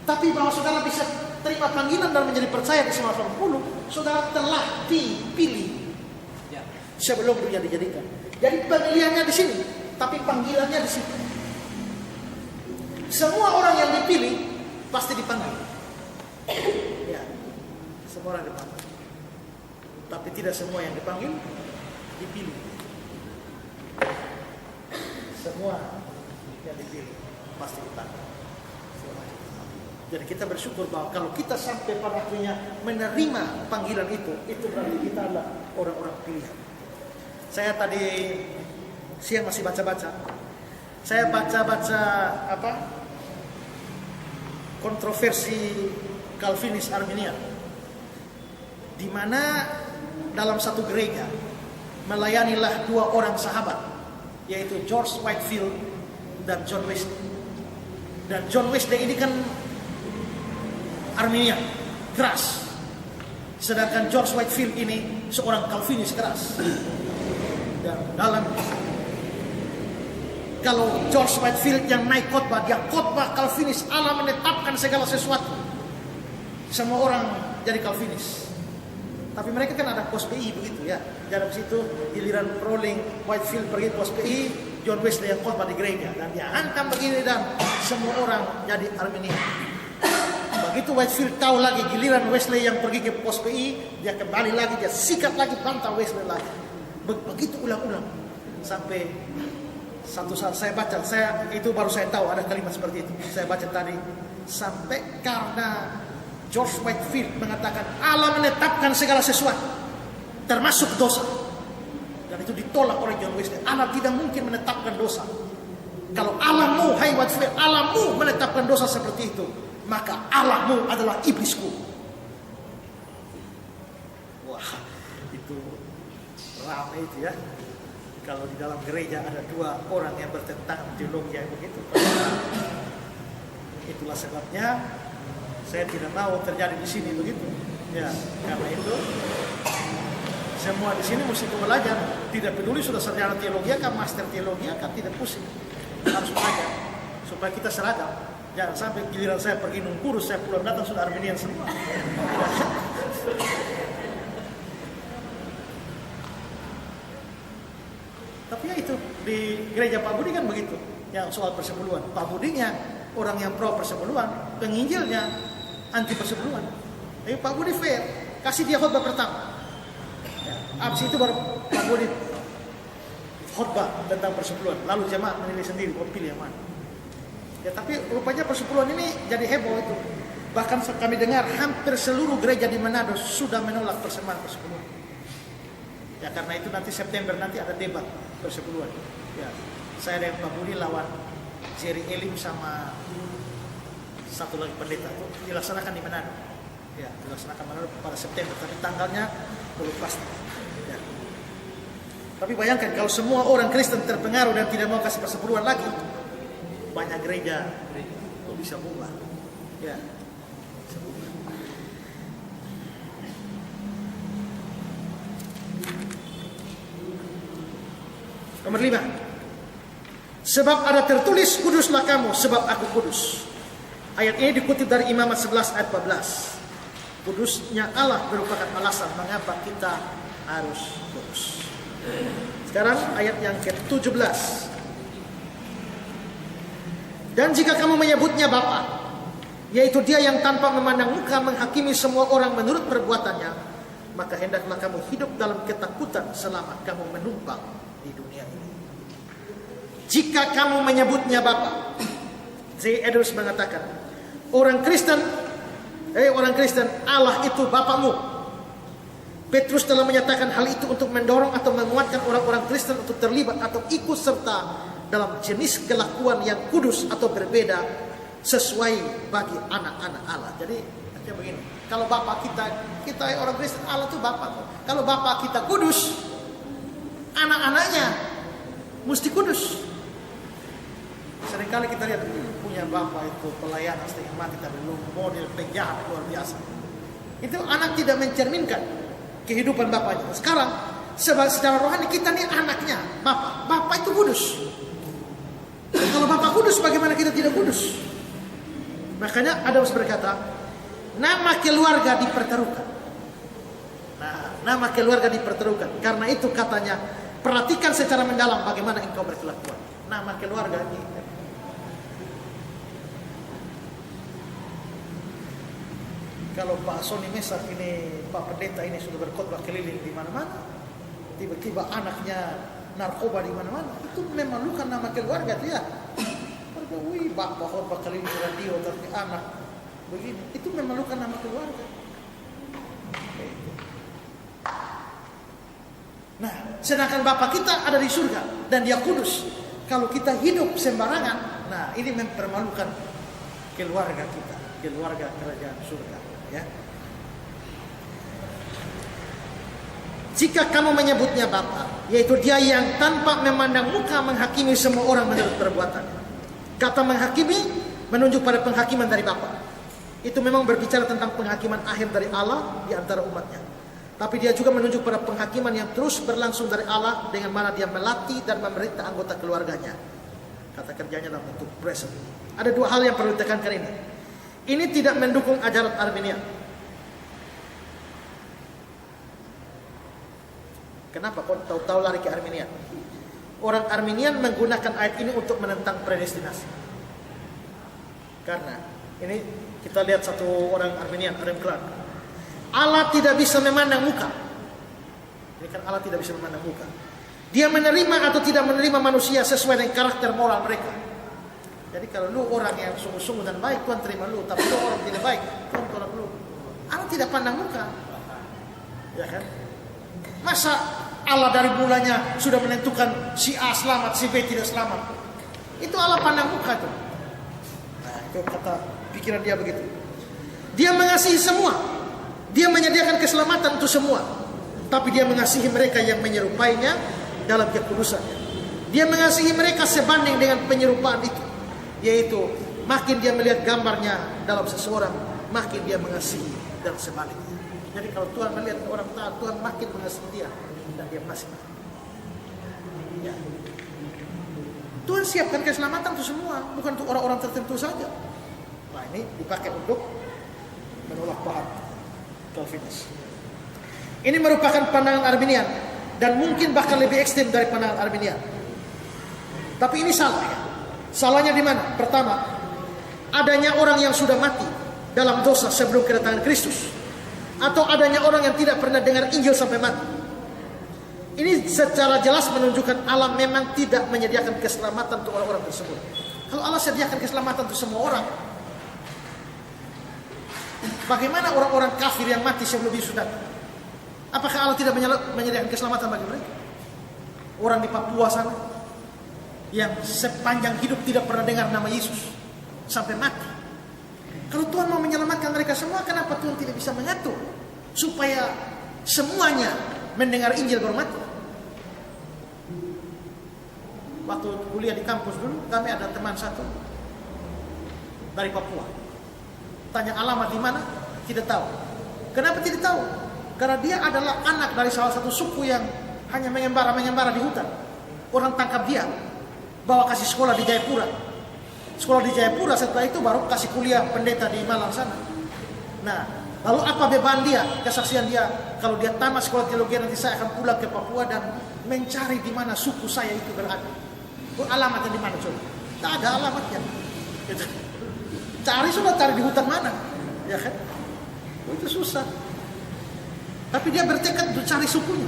[SPEAKER 1] Tapi bahwa saudara bisa terima panggilan dan menjadi percaya di 1980, saudara telah dipilih sebelum dunia dijadikan. Jadi pemilihannya di sini, tapi panggilannya di situ. Semua orang yang dipilih pasti dipanggil. Ya, semua orang dipanggil. Tapi tidak semua yang dipanggil dipilih. Semua yang dipilih pasti dipanggil. Jadi kita bersyukur bahwa kalau kita sampai pada akhirnya menerima panggilan itu berarti kita adalah orang-orang pilihan. Saya tadi siang masih baca-baca. Saya baca-baca kontroversi Calvinis Arminian, di mana dalam satu gereja melayanilah dua orang sahabat, yaitu George Whitefield dan John Wesley. Dan John Wesley ini kan Arminian keras, sedangkan George Whitefield ini seorang Calvinis keras. Dan kalau George Whitefield yang naik khotbah, dia khotbah Calvinis, Allah menetapkan segala sesuatu. Semua orang jadi Calvinis. Tapi mereka kan ada pos PI begitu ya. Jadi situ giliran rolling Whitefield pergi pos PI, John Wesley yang khotbah di gereja, dan dia hantam begini dan semua orang jadi Arminian. Begitu Whitefield tahu lagi giliran Wesley yang pergi ke pos PI, dia kembali lagi, dia sikat lagi, bantah Wesley lagi. Begitu ulang-ulang sampai satu saat saya baca, itu baru saya tahu ada kalimat seperti itu. Saya baca tadi sampai karena George Whitefield mengatakan Allah menetapkan segala sesuatu termasuk dosa, dan itu ditolak oleh John Wesley. Allah tidak mungkin menetapkan dosa. Kalau Allahmu, hai Whitefield, Allahmu menetapkan dosa seperti itu, maka Allahmu adalah iblisku. Wah, itu ramai itu ya. Kalau di dalam gereja ada dua orang yang bertentangan teologi yang begitu. Itulah sebabnya saya tidak mau terjadi di sini begitu. Ya, karena itu semua di sini mesti belajar. Tidak peduli sudah sarjana teologi kan, master teologi kan, tidak pusing. Harus belajar supaya kita seragam. Jangan sampai giliran saya pergi kurus, saya pulang datang sudah Arminian semua. Tapi ya itu di gereja Pak Budi kan begitu. Yang soal persepuluhan, Pak Budinya orang yang pro persepuluhan, penginjilnya anti persepuluhan. Tapi Pak Budi fair, kasih dia khotbah pertama. Ya, abis itu baru Pak Budi khotbah tentang persepuluhan. Lalu jemaat menilai sendiri, mau pilih yang mana. Ya tapi rupanya persepuluhan ini jadi heboh itu. Bahkan kami dengar hampir seluruh gereja di Manado sudah menolak persembahan persepuluhan. Ya karena itu nanti September nanti ada debat persepuluhan. Ya, saya dan Pak Budi lawan Jerry Elim sama satu lagi pendeta itu dilaksanakan di Manado. Ya, dilaksanakan Manado pada September, tapi tanggalnya belum pasti. Ya. Tapi bayangkan kalau semua orang Kristen terpengaruh dan tidak mau kasih persepuluhan lagi, banyak gereja bisa bubar. Ya. Bisa bubar. Nomor 5. Sebab ada tertulis, kuduslah kamu sebab aku kudus. Ayat ini dikutip dari Imamat 11 ayat 14. Kudusnya Allah merupakan alasan mengapa kita harus kudus. Sekarang ayat yang ke-17. Dan jika kamu menyebutnya Bapa, yaitu Dia yang tanpa memandang muka menghakimi semua orang menurut perbuatannya, maka hendaklah kamu hidup dalam ketakutan selama kamu menumpang di dunia ini. Jika kamu menyebutnya Bapa, Z. Edwards mengatakan, orang Kristen, Allah itu Bapamu. Petrus telah menyatakan hal itu untuk mendorong atau menguatkan orang-orang Kristen untuk terlibat atau ikut serta dalam jenis kelakuan yang kudus atau berbeda sesuai bagi anak-anak Allah. Jadi artinya begini, kalau Bapa kita orang Kristen, Allah itu Bapa. Kalau Bapa kita kudus, anak-anaknya mesti kudus. Seringkali kita lihat punya bapak itu pelayanan setengah mati tapi model penjahat luar biasa. Itu anak tidak mencerminkan kehidupan bapaknya. Sekarang secara rohani kita nih anaknya bapak. Bapak itu kudus. Dan kalau bapak kudus, bagaimana kita tidak kudus? Makanya ada yang berkata, nama keluarga dipertaruhkan. Nah, nama keluarga dipertaruhkan. Karena itu katanya, perhatikan secara mendalam bagaimana engkau berkelakuan. Nama keluarga ini. Kalau Pak Sony Mesak ini, Pak Pendeta ini sudah berkhotbah keliling di mana-mana, tiba-tiba anaknya narkoba di mana-mana, itu memalukan nama keluarga dia. Mereka, wih, bapak khotbah keliling di radio tapi anak begini, itu memalukan nama keluarga. Nah, sedangkan bapak kita ada di surga dan dia kudus. Kalau kita hidup sembarangan, nah ini mempermalukan keluarga kita, keluarga kerajaan surga. Ya. Jika kamu menyebutnya Bapa, yaitu Dia yang tanpa memandang muka menghakimi semua orang menurut perbuatannya. Kata menghakimi menunjuk pada penghakiman dari Bapa. Itu memang berbicara tentang penghakiman akhir dari Allah di antara umatnya. Tapi dia juga menunjuk pada penghakiman yang terus berlangsung dari Allah dengan mana Dia melatih dan memerintah anggota keluarganya. Kata kerjanya dalam bentuk present. Ada dua hal yang perlu ditekankan ini. Ini tidak mendukung ajaran Arminian. Kenapa kau tahu-tahu lari ke Arminian? Orang Arminian menggunakan ayat ini untuk menentang predestinasi. Karena ini kita lihat satu orang Arminian, Adam Clark. Allah tidak bisa memandang muka. Ini kan Allah tidak bisa memandang muka. Dia menerima atau tidak menerima manusia sesuai dengan karakter moral mereka. Jadi kalau lu orang yang sungguh-sungguh dan baik, Tuhan terima lu. Tapi lu orang tidak baik, Tuhan tolak lu. Allah tidak pandang muka. Ya kan? Masa Allah dari mulanya sudah menentukan si A selamat, si B tidak selamat? Itu Allah pandang muka tuh. Nah, itu kata pikiran dia begitu. Dia mengasihi semua. Dia menyediakan keselamatan untuk semua. Tapi dia mengasihi mereka yang menyerupainya dalam kekudusannya. Dia mengasihi mereka sebanding dengan penyerupaan itu, yaitu makin dia melihat gambarnya dalam seseorang, makin dia mengasihi, dan sebaliknya. Jadi kalau Tuhan melihat orang taat, Tuhan makin mengasihi dia, dan dia masih. Ya. Tuhan siapkan keselamatan untuk semua, bukan untuk orang-orang tertentu saja. Nah, ini dipakai untuk menolak paham Calvinis. Ini merupakan pandangan Arminian, dan mungkin bahkan lebih ekstrem dari pandangan Arminian. Tapi ini salah. Salahnya di mana? Pertama, adanya orang yang sudah mati dalam dosa sebelum kedatangan Kristus, atau adanya orang yang tidak pernah dengar Injil sampai mati. Ini secara jelas menunjukkan Allah memang tidak menyediakan keselamatan untuk orang-orang tersebut. Kalau Allah sediakan keselamatan untuk semua orang, bagaimana orang-orang kafir yang mati sebelum Yesus datang? Apakah Allah tidak menyediakan keselamatan bagi mereka? Orang di Papua sana yang sepanjang hidup tidak pernah dengar nama Yesus sampai mati. Kalau Tuhan mau menyelamatkan mereka semua, kenapa Tuhan tidak bisa mengatur supaya semuanya mendengar Injil baru mati? Waktu kuliah di kampus dulu, kami ada teman satu dari Papua. Tanya alamat di mana, tidak tahu. Kenapa tidak tahu? Karena dia adalah anak dari salah satu suku yang hanya mengembara di hutan. Orang tangkap dia, bawa kasih sekolah di Jayapura. Sekolah di Jayapura, setelah itu baru kasih kuliah pendeta di Malang sana. Nah, lalu apa beban dia, kesaksian dia? Kalau dia tamat sekolah teologi, nanti saya akan pulang ke Papua dan mencari di mana suku saya itu berada. Alamatnya di mana coba? Tak ada alamatnya. Cari di hutan mana? Ya kan? Itu susah. Tapi dia bertekad untuk cari sukunya.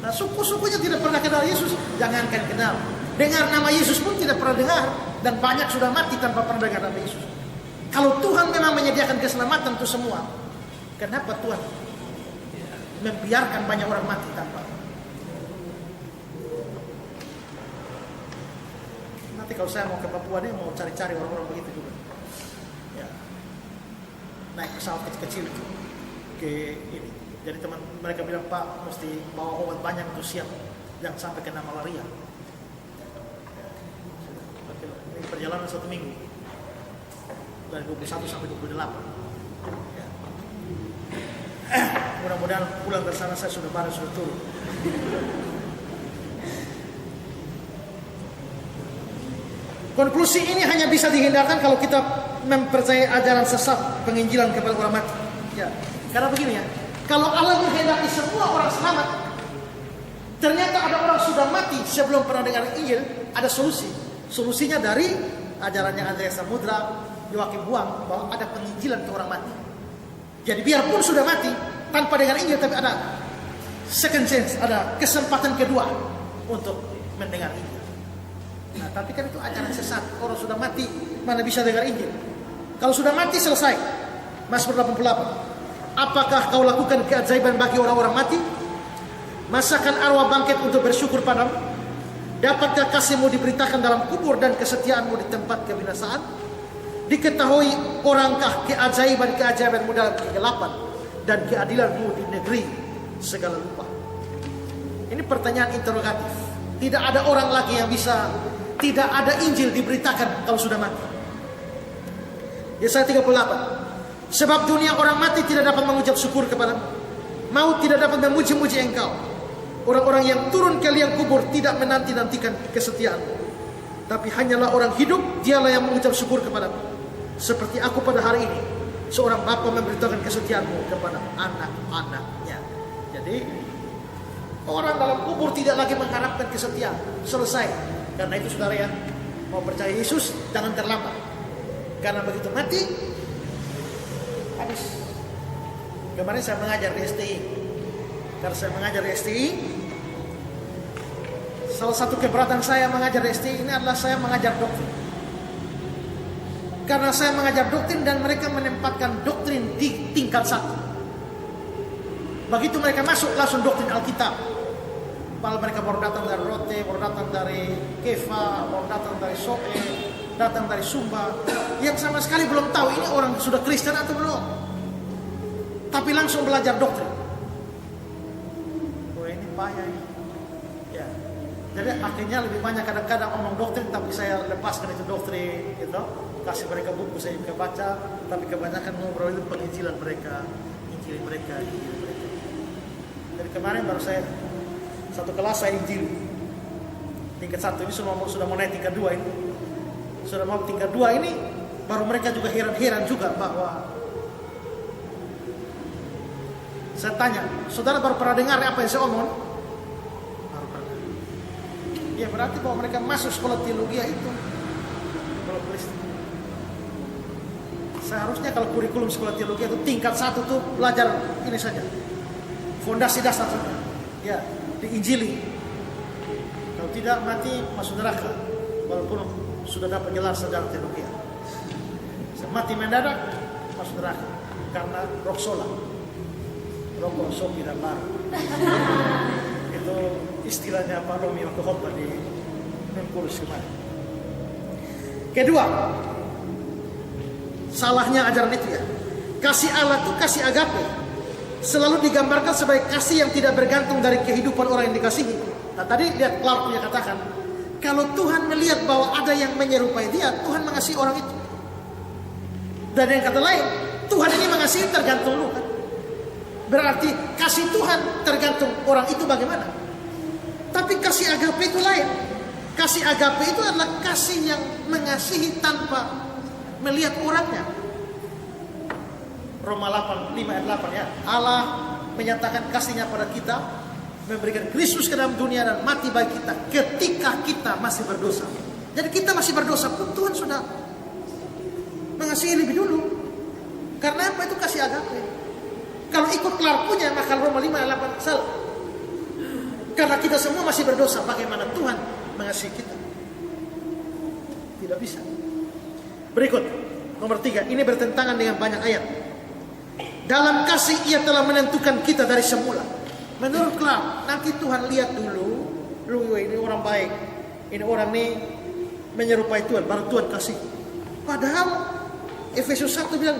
[SPEAKER 1] Nah, suku-sukunya tidak pernah kenal Yesus, jangankan kenal. Dengar nama Yesus pun tidak pernah dengar, dan banyak sudah mati tanpa pernah dengar nama Yesus. Kalau Tuhan memang menyediakan keselamatan untuk semua, kenapa Tuhan membiarkan banyak orang mati tanpa? Nanti kalau saya mau ke Papua nih, mau cari-cari orang-orang begitu juga. Ya. Naik pesawat kecil-kecil itu ke ini. Jadi teman mereka bilang, Pak, mesti bawa obat banyak untuk siap, jangan sampai kena malaria. Ini perjalanan 1 minggu dari 21 sampai 28. Ya. Mudah-mudahan pulang dari sana saya sudah turun. Konklusi ini hanya bisa dihindarkan kalau kita mempercayai ajaran sesat penginjilan kepada orang mati. Ya, karena begini ya, kalau Allah menghendaki semua orang selamat, ternyata ada orang sudah mati sebelum pernah dengar Injil, ada solusi. Solusinya dari ajarannya Andreas Samudra, Joachim Buang, bahwa ada penginjilan ke orang mati. Jadi biarpun sudah mati tanpa dengar Injil, tapi ada second chance, ada kesempatan kedua untuk mendengar Injil. Nah, tapi kan itu ajaran sesat. Orang sudah mati, mana bisa dengar Injil? Kalau sudah mati, selesai. Mazmur 88. Apakah kau lakukan keajaiban bagi orang-orang mati? Masakan arwah bangkit untuk bersyukur padamu? Dapatkah kasihmu diberitakan dalam kubur dan kesetiaanmu di tempat kebinasaan? Diketahui orangkah keajaiban-keajaibanmu dalam kegelapan dan keadilanmu di negeri segala rupa? Ini pertanyaan interrogatif. Tidak ada orang lagi yang bisa, tidak ada Injil diberitakan kalau sudah mati. Yesaya 38. Sebab dunia orang mati tidak dapat mengucap syukur kepadamu, maut tidak dapat memuji-muji engkau. Orang-orang yang turun ke liang kubur tidak menanti-nantikan kesetiaanmu, tapi hanyalah orang hidup, dialah yang mengucap syukur kepadamu. Seperti aku pada hari ini, seorang bapa memberitakan kesetiaanmu kepada anak-anaknya. Jadi orang dalam kubur tidak lagi mengharapkan kesetiaan. Selesai. Karena itu saudara yang mau percaya Yesus, jangan terlambat. Karena begitu mati, habis. Kemarin saya mengajar di STI. Karena saya mengajar di STI, salah satu keberatan saya mengajar di STI ini adalah saya mengajar doktrin. Karena saya mengajar doktrin dan mereka menempatkan doktrin di tingkat 1. Begitu mereka masuk langsung doktrin Alkitab. Padahal mereka baru datang dari Rote, baru datang dari Kefa, baru datang dari Soe, datang dari Sumba, yang sama sekali belum tahu ini orang sudah Kristen atau belum. tapi langsung belajar doktrin. Oh ini payah ini. Ya. Jadi akhirnya lebih banyak kadang-kadang ngomong doktrin, tapi saya lepaskan itu doktrin, gitu. Kasih mereka buku saya juga baca, tapi kebanyakan ngobrol itu penginjilan mereka, injil mereka. Jadi kemarin baru saya satu kelas saya injil tingkat 1 ini sudah mau naik tingkat 2 ini, sudah mau tingkat 2 ini, baru mereka juga heran-heran juga bahwa saya tanya, saudara baru pernah dengar apa yang saya omong? Baru pernah. Ya berarti bahwa mereka masuk sekolah teologi itu, kalau Kristen. Seharusnya kalau kurikulum sekolah teologi itu tingkat 1 tuh belajar ini saja, fondasi dasar saja. Ya, diinjili. Kalau tidak mati masuk neraka, walaupun sudah dapat gelar sarjana teologi. Mati mendadak masuk neraka karena roksola, rokok sopi dan bar. Itu istilahnya Pak Romi waktu khotbah di Mengkurus kemarin. Kedua, salahnya ajaran itu ya. Kasih Allah itu kasih agape, selalu digambarkan sebagai kasih yang tidak bergantung dari kehidupan orang yang dikasihi. Nah tadi lihat Clark punya katakan, kalau Tuhan melihat bahwa ada yang menyerupai dia, Tuhan mengasihi orang itu. Dan yang kata lain, Tuhan ini mengasihi tergantung lu kan. Berarti kasih Tuhan tergantung orang itu bagaimana. Tapi kasih agape itu lain. Kasih agape itu adalah kasih yang mengasihi tanpa melihat orangnya. Roma 8, 5 ayat 8 ya. Allah menyatakan kasihnya pada kita, memberikan Kristus ke dalam dunia dan mati bagi kita ketika kita masih berdosa. Jadi kita masih berdosa pun Tuhan sudah mengasihi lebih dulu. Karena apa? Itu kasih agape. Kalau ikut Clark punya, maka Roma 5 ayat 8 salah. Karena kita semua masih berdosa, bagaimana Tuhan mengasihi kita? Tidak bisa. Berikut, nomor 3. Ini bertentangan dengan banyak ayat. Dalam kasih ia telah menentukan kita dari semula. Menurut Clark, nanti Tuhan lihat dulu, ini orang baik, ini orang ini menyerupai Tuhan, baru Tuhan kasih. Padahal Efesus 1 bilang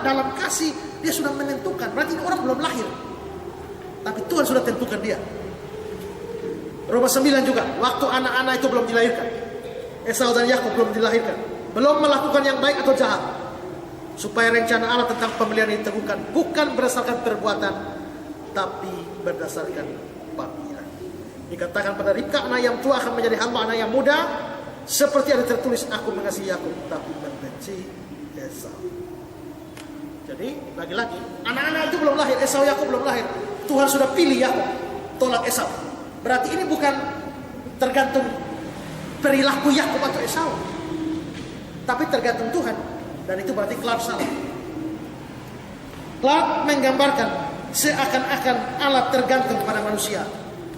[SPEAKER 1] dalam kasih dia sudah menentukan. Berarti ini orang belum lahir, tapi Tuhan sudah tentukan dia. Roma 9 juga, waktu anak-anak itu belum dilahirkan, Esau dan Yakub belum dilahirkan, belum melakukan yang baik atau jahat, supaya rencana Allah tentang pembelian diteguhkan, bukan berdasarkan perbuatan, tapi berdasarkan panggilan. Dikatakan pada Ribka, anak yang tua akan menjadi hamba anak yang muda, seperti ada tertulis, aku mengasihi Yakub tapi membenci Esau. Jadi lagi-lagi anak-anak itu belum lahir, Esau Yakub belum lahir, Tuhan sudah pilih Yakub, tolak Esau. Berarti ini bukan tergantung perilaku Yakub atau Esau, tapi tergantung Tuhan. Dan itu berarti Clark salah. Clark menggambarkan seakan-akan Allah tergantung pada manusia,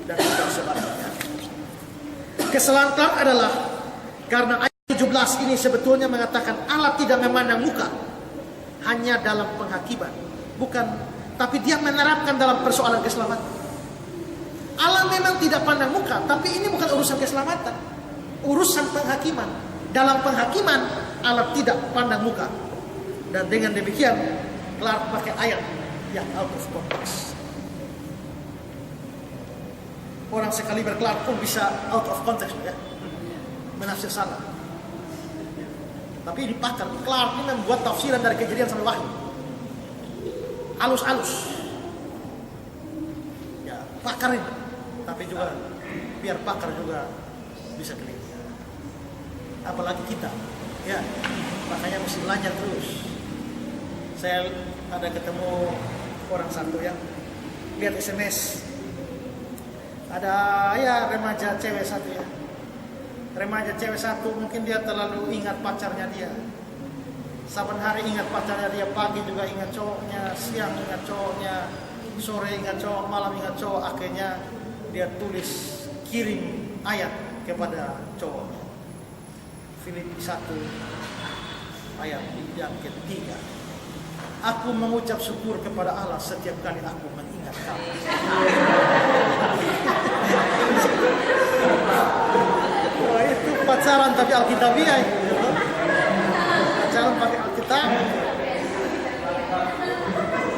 [SPEAKER 1] dan tidak sebaliknya. Kesalahan Clark adalah karena ayat 17 ini sebetulnya mengatakan Allah tidak memandang muka, hanya dalam penghakiman, bukan, tapi dia menerapkan dalam persoalan keselamatan. Allah memang tidak pandang muka, tapi ini bukan urusan keselamatan, urusan penghakiman. Dalam penghakiman Allah tidak pandang muka. Dan dengan demikian Clark pakai ayat yang out of context. Orang sekaliber Clark pun bisa out of context ya, menafsir salah. Tapi di pakar Clark ini membuat tafsiran dari Kejadian sampai Wahyu, alus-alus. Ya pakar ini, tapi juga biar pakar juga bisa keliru. Apalagi kita, ya makanya mesti belajar terus. Saya ada ketemu orang satu yang lihat SMS, ada ya remaja cewek satu ya. Remaja cewek satu mungkin dia terlalu ingat pacarnya dia. Saban hari ingat pacarnya dia, pagi juga ingat cowoknya, siang ingat cowoknya, sore ingat cowok, malam ingat cowok. Akhirnya dia tulis kirim ayat kepada cowoknya. Filipi 1 ayat yang ketiga. Aku mengucap syukur kepada Allah setiap kali aku mengingat kamu. Oh, itu pacaran tapi Alkitabiah itu. Pacaran pakai Alkitab.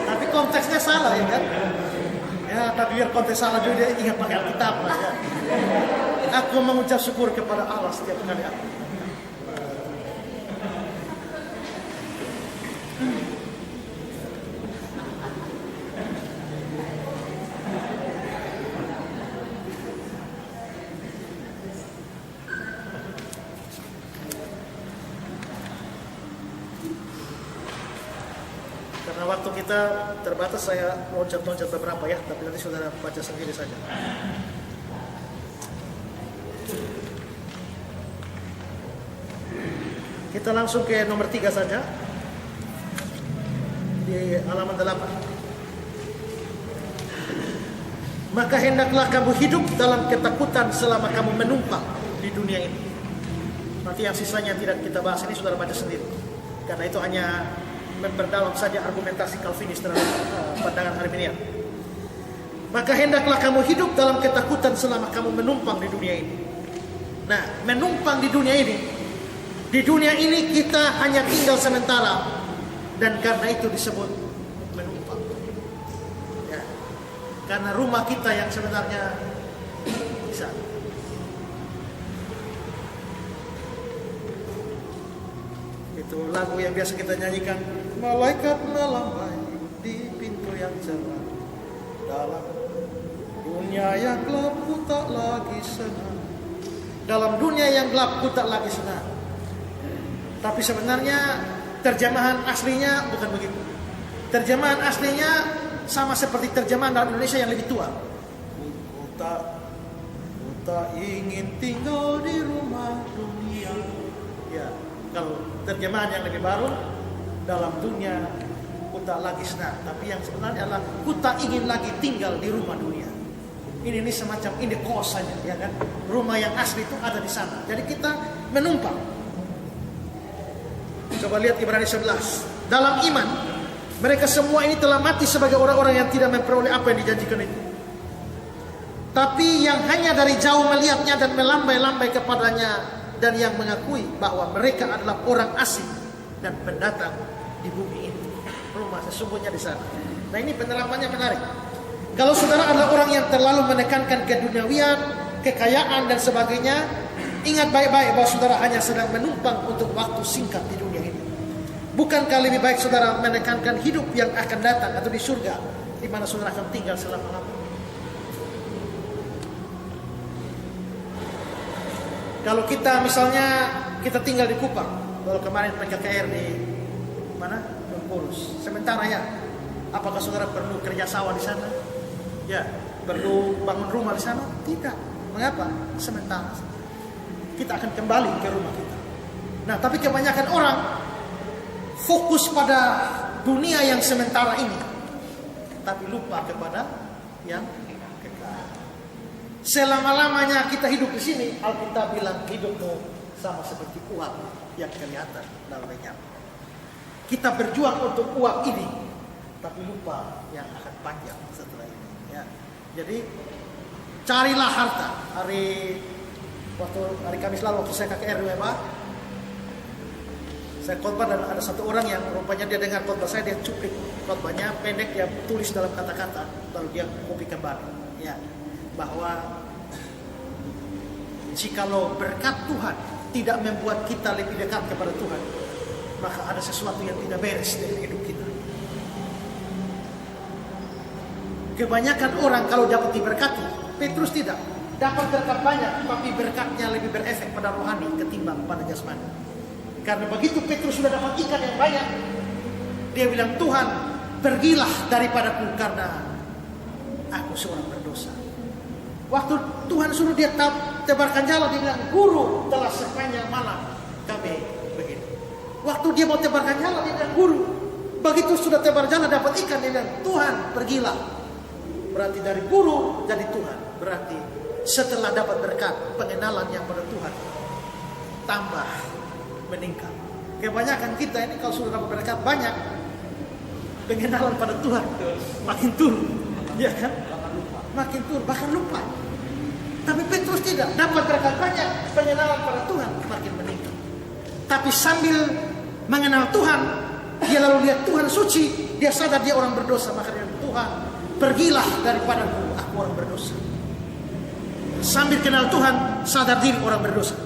[SPEAKER 1] Tapi konteks biar konten salah juga dia ingat pakai Alkitab. Ya. Aku mengucap syukur kepada Allah setiap kali. Karena waktu kita terbatas, saya loncat-loncat beberapa ya, tapi nanti saudara baca sendiri saja. Kita langsung ke nomor 3 saja, di halaman 8. Maka hendaklah kamu hidup dalam ketakutan selama kamu menumpang di dunia ini. Nanti yang sisanya tidak kita bahas, ini saudara baca sendiri. Karena itu hanya memperdalam saja argumentasi Calvinis terhadap pandangan Arminian. Maka hendaklah kamu hidup dalam ketakutan selama kamu menumpang di dunia ini. Nah, menumpang di dunia ini kita hanya tinggal sementara, dan karena itu disebut menumpang. Ya, karena rumah kita yang sebenarnya di sana. Itu lagu yang biasa kita nyanyikan. Malaikat melambai di pintu yang cerah, dalam dunia yang gelap ku tak lagi senang. Dalam dunia yang gelap ku tak lagi senang. Tapi sebenarnya terjemahan aslinya bukan begitu. Terjemahan aslinya sama seperti terjemahan dalam Indonesia yang lebih tua. Ku tak ingin tinggal di rumah dunia. Ya, kalau terjemahan yang lebih baru, dalam dunia ku tak lagi senang, tapi yang sebenarnya adalah ku tak ingin lagi tinggal di rumah dunia. Ini semacam indekos saja, ya kan? Rumah yang asli itu ada di sana. Jadi kita menumpang. Coba lihat Ibrani 11. Dalam iman, mereka semua ini telah mati sebagai orang-orang yang tidak memperoleh apa yang dijanjikan itu. Tapi yang hanya dari jauh melihatnya dan melambai-lambai kepadanya, dan yang mengakui bahwa mereka adalah orang asing dan pendatang di bumi ini. Rumah sesungguhnya di sana. Nah, ini penerapannya menarik. Kalau saudara adalah orang yang terlalu menekankan keduniawian, kekayaan dan sebagainya, ingat baik-baik bahwa saudara hanya sedang menumpang untuk waktu singkat di dunia ini. Bukankah lebih baik saudara menekankan hidup yang akan datang atau di surga, di mana saudara akan tinggal selama-lamanya? Kalau kita misalnya kita tinggal di Kupang, kalau kemarin PKKR di mana? Bengkurus. Sementara ya, apakah saudara perlu kerja sawah di sana? Ya, perlu bangun rumah di sana? Tidak. Mengapa? Sementara. Kita akan kembali ke rumah kita. Nah, tapi kebanyakan orang fokus pada dunia yang sementara ini, tapi lupa kepada yang kekal. Selama-lamanya kita hidup di sini, Alkitab bilang hidupmu sama seperti uap yang kelihatan dalam lenyap. Kita berjuang untuk uap ini, tapi lupa yang akan panjang setelah ini. Ya. Jadi carilah harta. Hari Kamis lalu waktu saya KKR di Weba, saya khotbah dan ada satu orang yang rupanya dia dengar khotbah saya, dia cuplik khotbahnya pendek, dia tulis dalam kata-kata, lalu dia copy kembali. Ya, bahwa jikalau berkat Tuhan tidak membuat kita lebih dekat kepada Tuhan, maka ada sesuatu yang tidak beres dalam hidup kita. Kebanyakan orang kalau dapat diberkati, Petrus tidak dapat berkat banyak, tapi berkatnya lebih berefek pada rohani ketimbang pada jasmani. Karena begitu Petrus sudah dapat ikan yang banyak, dia bilang, Tuhan, pergilah daripadaku karena aku seorang berdosa. Waktu Tuhan suruh dia tebarkan jala, dia bilang, Guru, telah sepanjang malam kami begini. Waktu dia mau tebarkan jala, dia bilang, Guru. Begitu sudah tebar jala dapat ikan, dia bilang, Tuhan, pergilah. Berarti dari guru jadi Tuhan. Berarti setelah dapat berkat, pengenalan yang pada Tuhan tambah meningkat. Kebanyakan kita ini kalau sudah dapat berkat banyak, pengenalan pada Tuhan makin turun, ya kan? Makin turun, bahkan lupa. Tapi Petrus tidak, dapat berkat banyak, pengenalan pada Tuhan makin meningkat. Tapi sambil mengenal Tuhan, dia lalu lihat Tuhan suci, dia sadar dia orang berdosa, makanya Tuhan, pergilah daripadaku, aku orang berdosa. Sambil kenal Tuhan, sadar diri orang berdosa.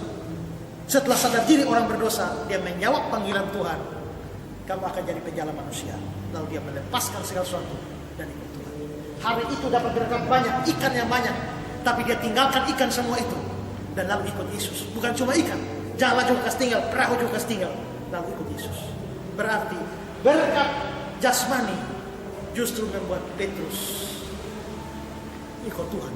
[SPEAKER 1] Setelah sadar diri orang berdosa, dia menjawab panggilan Tuhan. Kamu akan jadi penjala manusia. Lalu dia melepaskan segala sesuatu dan ikut Tuhan. Hari itu dapat berkat banyak, ikan yang banyak. Tapi dia tinggalkan ikan semua itu dan lalu ikut Yesus. Bukan cuma ikan, jala juga kasih tinggal, perahu juga kasih tinggal, lalu ikut Yesus. Berarti berkat jasmani justru membuat Petrus ikut Tuhan.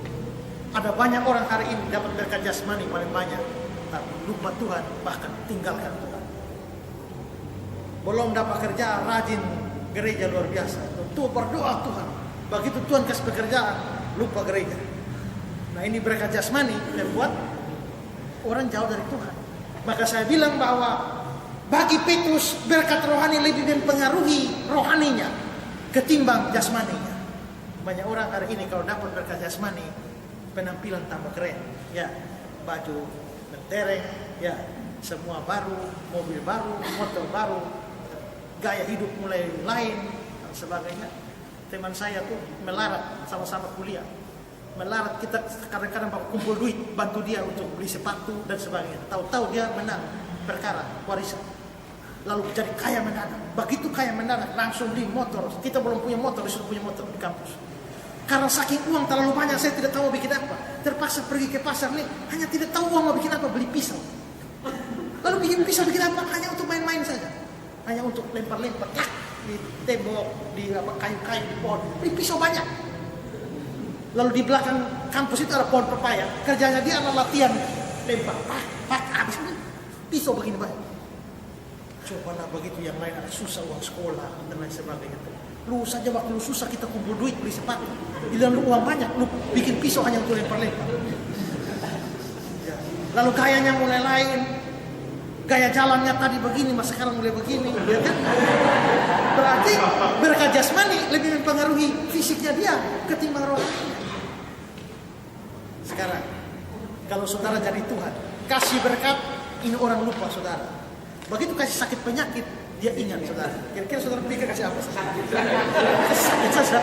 [SPEAKER 1] Ada banyak orang hari ini dapat berkat jasmani paling banyak, tapi lupa Tuhan, bahkan tinggalkan Tuhan. Belum dapat kerja, rajin gereja luar biasa. Tuh berdoa Tuhan. Begitu Tuhan kasih pekerjaan, lupa gereja. Nah ini berkat jasmani membuat orang jauh dari Tuhan. Maka saya bilang bahwa bagi Petrus berkat rohani lebih mempengaruhi rohaninya ketimbang jasmaninya. Banyak orang hari ini kalau dapat berkat jasmani, penampilan tambah keren, ya, baju mentereng, ya, semua baru, mobil baru, motor baru, gaya hidup mulai lain dan sebagainya. Teman saya tuh melarat sama-sama kuliah, melarat, kita kadang-kadang kumpul duit bantu dia untuk beli sepatu dan sebagainya. Tahu-tahu dia menang perkara warisan, lalu jadi kaya mendadak. Begitu kaya mendadak langsung beli motor. Kita belum punya motor, disuruh punya motor di kampus. Karena saking uang terlalu banyak, saya tidak tahu mau bikin apa. Terpaksa pergi ke pasar nih, hanya tidak tahu uang mau bikin apa, beli pisau. Lalu bikin pisau bikin apa? Hanya untuk main-main saja. Hanya untuk lempar-lempar di tembok, di kayu-kayu, di pohon. Beli pisau banyak. Lalu di belakang kampus itu ada pohon pepaya. Kerjanya dia adalah latihan lempar. Pak, habis ini pisau begini banyak. Cobalah begitu yang lain ada susah uang sekolah dan lain sebagainya. Lu saja waktu lu susah kita kumpul duit beli sepatu. Bila lu uang banyak, lu bikin pisau hanya untuk lempar-lempar. Ya. Lalu gayanya mulai lain. Gaya jalannya tadi begini, mas sekarang mulai begini, ya kan? Berarti berkat jasmani lebih mempengaruhi fisiknya dia ketimbang rohaninya. Sekarang, kalau saudara jadi Tuhan, kasih berkat, ini orang lupa saudara. Begitu kasih sakit penyakit, dia ingat saudara. Kira-kira saudara pikir kasih apa? Sakit saja.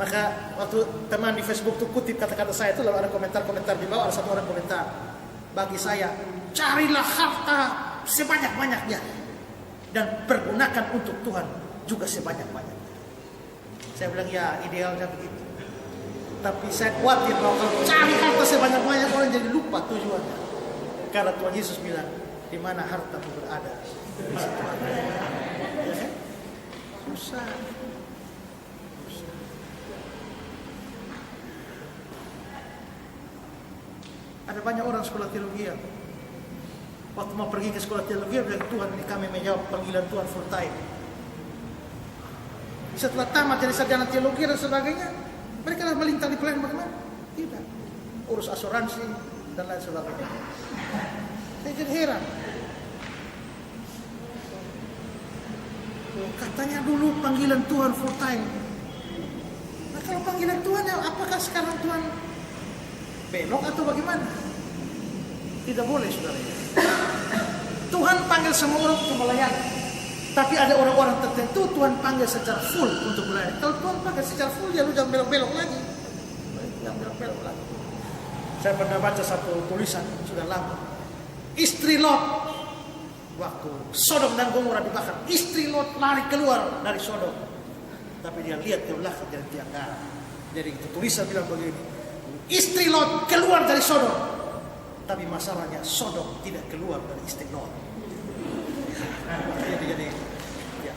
[SPEAKER 1] Maka waktu teman di Facebook tuh kutip kata-kata saya itu, lalu ada komentar-komentar di bawah, ada satu orang komentar. Bagi saya, carilah harta sebanyak-banyaknya dan pergunakan untuk Tuhan juga sebanyak-banyaknya. Saya bilang ya idealnya begitu. Tapi saya khawatir bahwa kalau cari harta sebanyak-banyak orang jadi lupa tujuannya. Karena Tuhan Yesus bilang, di mana hartamu berada, di situ ada. Ya kan? Susah. Ada banyak orang sekolah teologi. Waktu mau pergi ke sekolah teologi, bilang Tuhan ini kami menjawab panggilan Tuhan full time. Setelah tamat jadi sarjana teologi dan sebagainya, mereka harus melintang di pelayanan bagaimana? Tidak. Urus asuransi dan lain sebagainya. Saya jadi heran. Katanya dulu panggilan Tuhan full time. Nah kalau panggilan Tuhan, apakah sekarang Tuhan belok atau bagaimana? Tidak boleh saudara. Tuhan panggil semua orang untuk melayani. Tapi ada orang-orang tertentu Tuhan panggil secara full untuk melayani. Kalau Tuhan panggil secara full, ya lu jangan belok-belok lagi. Jangan belok-belok lagi. Saya pernah baca satu tulisan sudah lama. Istri Lot waktu Sodom dan Gomora dibakar, istri Lot lari keluar dari Sodom. Tapi dia lihat ke belakang dari tiang darah. Jadi itu tulisan bilang begini. Istri Lot keluar dari Sodom, tapi masalahnya Sodom tidak keluar dari istri Lot. Jadi ya.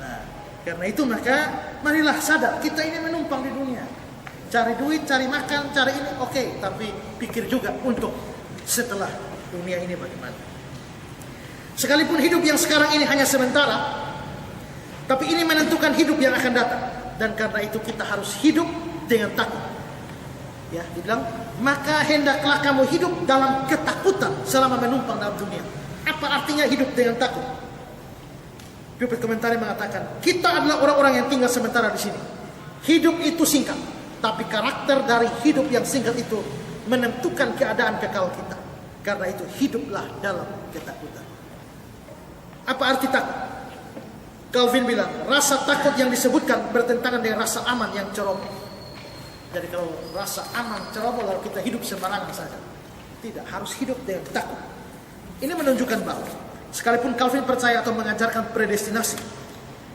[SPEAKER 1] Nah, karena itu maka marilah sadar kita ini menumpang di dunia, cari duit, cari makan, cari ini, oke, tapi pikir juga untuk setelah dunia ini bagaimana. Sekalipun hidup yang sekarang ini hanya sementara, tapi ini menentukan hidup yang akan datang, dan karena itu kita harus hidup dengan takut. Ya, dibilang, maka hendaklah kamu hidup dalam ketakutan selama menumpang dalam dunia. Apa artinya hidup dengan takut? Pulpit Komentari mengatakan, kita adalah orang-orang yang tinggal sementara di sini. Hidup itu singkat, tapi karakter dari hidup yang singkat itu menentukan keadaan kekal kita. Karena itu hiduplah dalam ketakutan. Apa arti takut? Calvin bilang, rasa takut yang disebutkan bertentangan dengan rasa aman yang ceroboh. Jadi kalau rasa aman ceroboh lalu kita hidup sembarangan saja. Tidak, harus hidup dengan takut. Ini menunjukkan bahwa sekalipun Calvin percaya atau mengajarkan predestinasi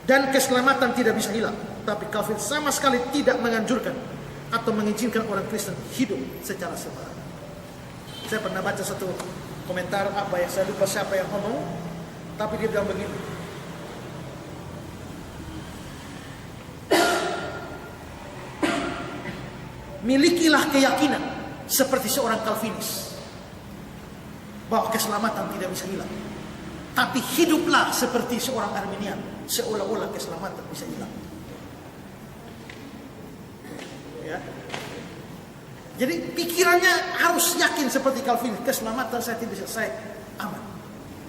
[SPEAKER 1] dan keselamatan tidak bisa hilang, tapi Calvin sama sekali tidak menganjurkan atau mengizinkan orang Kristen hidup secara sembarangan. Saya pernah baca satu komentar apa ya, saya lupa siapa yang ngomong, tapi dia bilang begini. Milikilah keyakinan seperti seorang Calvinis bahwa keselamatan tidak bisa hilang. Tapi hiduplah seperti seorang Arminian, seolah-olah keselamatan bisa hilang. Ya. Jadi pikirannya harus yakin seperti Calvinis, keselamatan saya tidak bisa, saya aman.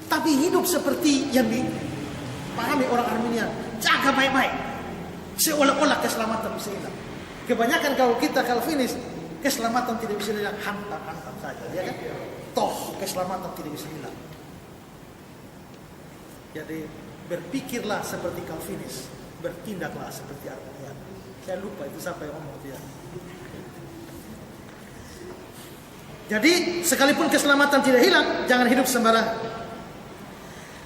[SPEAKER 1] Tapi hidup seperti yang dipahami orang Arminian, jaga baik-baik, seolah-olah keselamatan bisa hilang. Kebanyakan kalau kita Calvinis, keselamatan tidak bisa hilang, hantam-hantam saja, ya kan? Toh keselamatan tidak bisa hilang. Jadi berpikirlah seperti Calvinis, bertindaklah seperti Arminian. Saya lupa itu siapa yang ngomong dia. Jadi sekalipun keselamatan tidak hilang, jangan hidup sembarangan.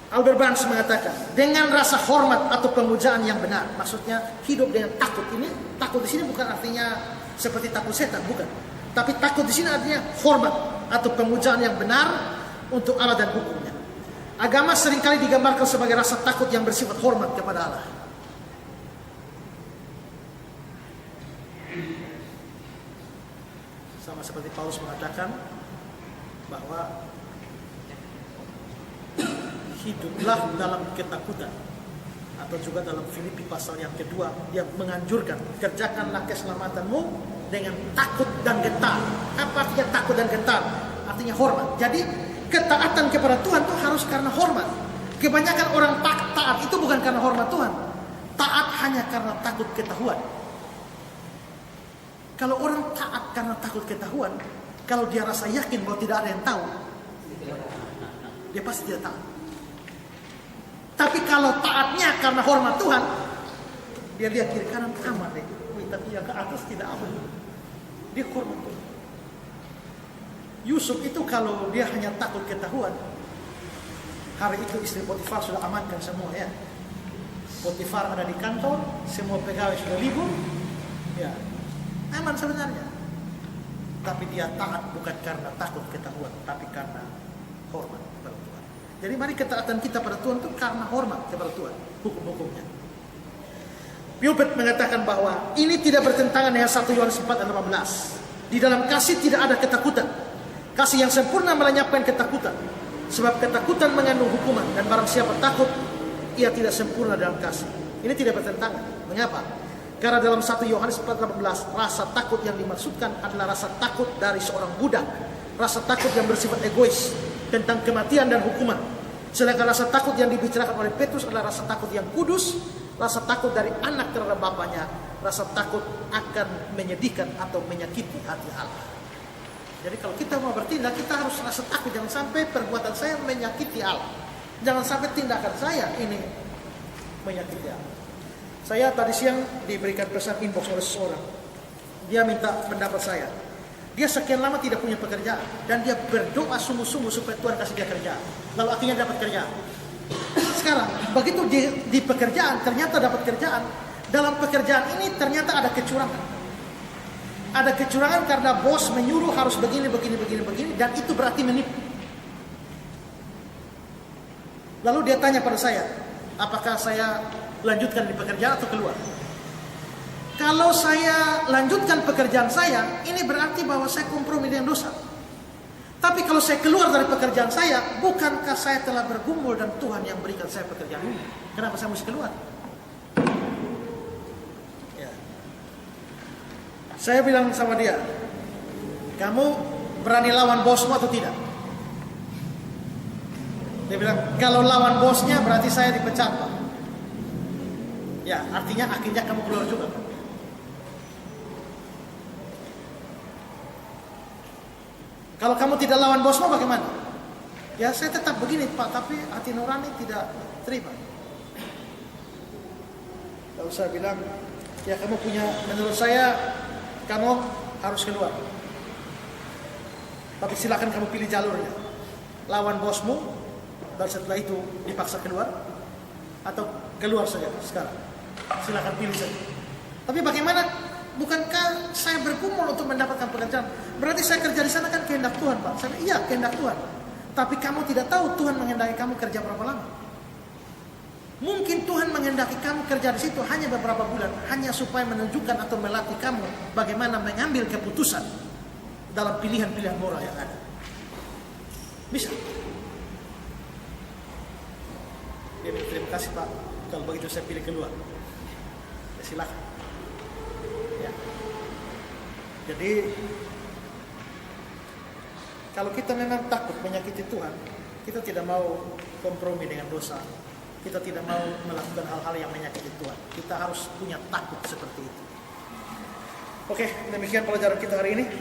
[SPEAKER 1] Albert Barnes mengatakan, dengan rasa hormat atau pemujaan yang benar, maksudnya hidup dengan takut. Ini takut di sini bukan artinya seperti takut setan, bukan. Tapi takut di sini artinya hormat atau pemujaan yang benar untuk Allah dan hukumnya. Agama seringkali digambarkan sebagai rasa takut yang bersifat hormat kepada Allah. Sama seperti Paulus mengatakan bahwa hiduplah dalam ketakutan. Atau juga dalam Filipi pasal yang kedua, dia menganjurkan, kerjakanlah keselamatanmu dengan takut dan gentar. Apa artinya takut dan gentar? Artinya hormat. Jadi ketaatan kepada Tuhan itu harus karena hormat. Kebanyakan orang taat itu bukan karena hormat Tuhan, taat hanya karena takut ketahuan. Kalau orang taat karena takut ketahuan, kalau dia rasa yakin bahwa tidak ada yang tahu, dia pasti tidak taat. Tapi kalau taatnya karena hormat Tuhan, dia lihat kiri kanan aman deh, tapi yang ke atas tidak aman. Dia hormat Tuhan. Yusuf itu kalau dia hanya takut ketahuan, hari itu istri Potifar sudah amankan semua ya. Potifar ada di kantor, semua pegawai sudah libur, ya aman sebenarnya. Tapi dia taat bukan karena takut ketahuan, tapi karena hormat kepada Tuhan. Jadi mari ketaatan kita pada Tuhan itu karena hormat kepada Tuhan, hukum-hukumnya. Gilbert mengatakan bahwa ini tidak bertentangan dengan 1 Yohanes 4 ayat 18. Di dalam kasih tidak ada ketakutan. Kasih yang sempurna melenyapkan ketakutan. Sebab ketakutan mengandung hukuman, dan barang siapa takut, ia tidak sempurna dalam kasih. Ini tidak bertentangan. Mengapa? Karena dalam 1 Yohanes 4:18, rasa takut yang dimaksudkan adalah rasa takut dari seorang budak, rasa takut yang bersifat egois tentang kematian dan hukuman. Sedangkan rasa takut yang dibicarakan oleh Petrus adalah rasa takut yang kudus, rasa takut dari anak terhadap bapaknya, rasa takut akan menyedihkan atau menyakiti hati Allah. Jadi kalau kita mau bertindak, kita harus rasa takut, jangan sampai perbuatan saya menyakiti Allah, jangan sampai tindakan saya ini menyakiti Allah. Saya tadi siang diberikan pesan inbox oleh seseorang. Dia minta pendapat saya. Dia sekian lama tidak punya pekerjaan, dan dia berdoa sungguh-sungguh supaya Tuhan kasih dia kerjaan. Lalu akhirnya dapat kerjaan. Sekarang begitu di pekerjaan ternyata dapat kerjaan. Dalam pekerjaan ini ternyata ada kecurangan. Ada kecurangan karena bos menyuruh harus begini, dan itu berarti menipu. Lalu dia tanya pada saya, apakah saya lanjutkan di pekerjaan atau keluar? Kalau saya lanjutkan pekerjaan saya, ini berarti bahwa saya kompromi dengan dosa. Tapi kalau saya keluar dari pekerjaan saya, bukankah saya telah bergumul dan Tuhan yang berikan saya pekerjaan ini? Kenapa saya mesti keluar? Ya. Saya bilang sama dia, kamu berani lawan bosmu atau tidak? Dia bilang, kalau lawan bosnya berarti saya dipecat, Pak. Ya, artinya akhirnya kamu keluar juga, Pak. Kalau kamu tidak lawan bosmu bagaimana? Ya saya tetap begini Pak, tapi hati nurani tidak terima. Lalu saya bilang, ya kamu punya, menurut saya kamu harus keluar. Tapi silakan kamu pilih jalurnya. Lawan bosmu, dan setelah itu dipaksa keluar, atau keluar saja sekarang. Silakan pilih saja. Tapi bagaimana? Bukankah saya bergumul untuk mendapatkan pekerjaan? Berarti saya kerja di sana kan kehendak Tuhan, Pak. Saya, iya, kehendak Tuhan. Tapi kamu tidak tahu Tuhan menghendaki kamu kerja berapa lama. Mungkin Tuhan menghendaki kamu kerja di situ hanya beberapa bulan, hanya supaya menunjukkan atau melatih kamu bagaimana mengambil keputusan dalam pilihan-pilihan moral yang ada. Bisa. Dia bilang, terima kasih Pak, kalau begitu saya pilih keluar. Ya, silakan. Ya. Jadi kalau kita memang takut menyakiti Tuhan, kita tidak mau kompromi dengan dosa, kita tidak mau melakukan hal-hal yang menyakiti Tuhan. Kita harus punya takut seperti itu. Oke, demikian pelajaran kita hari ini.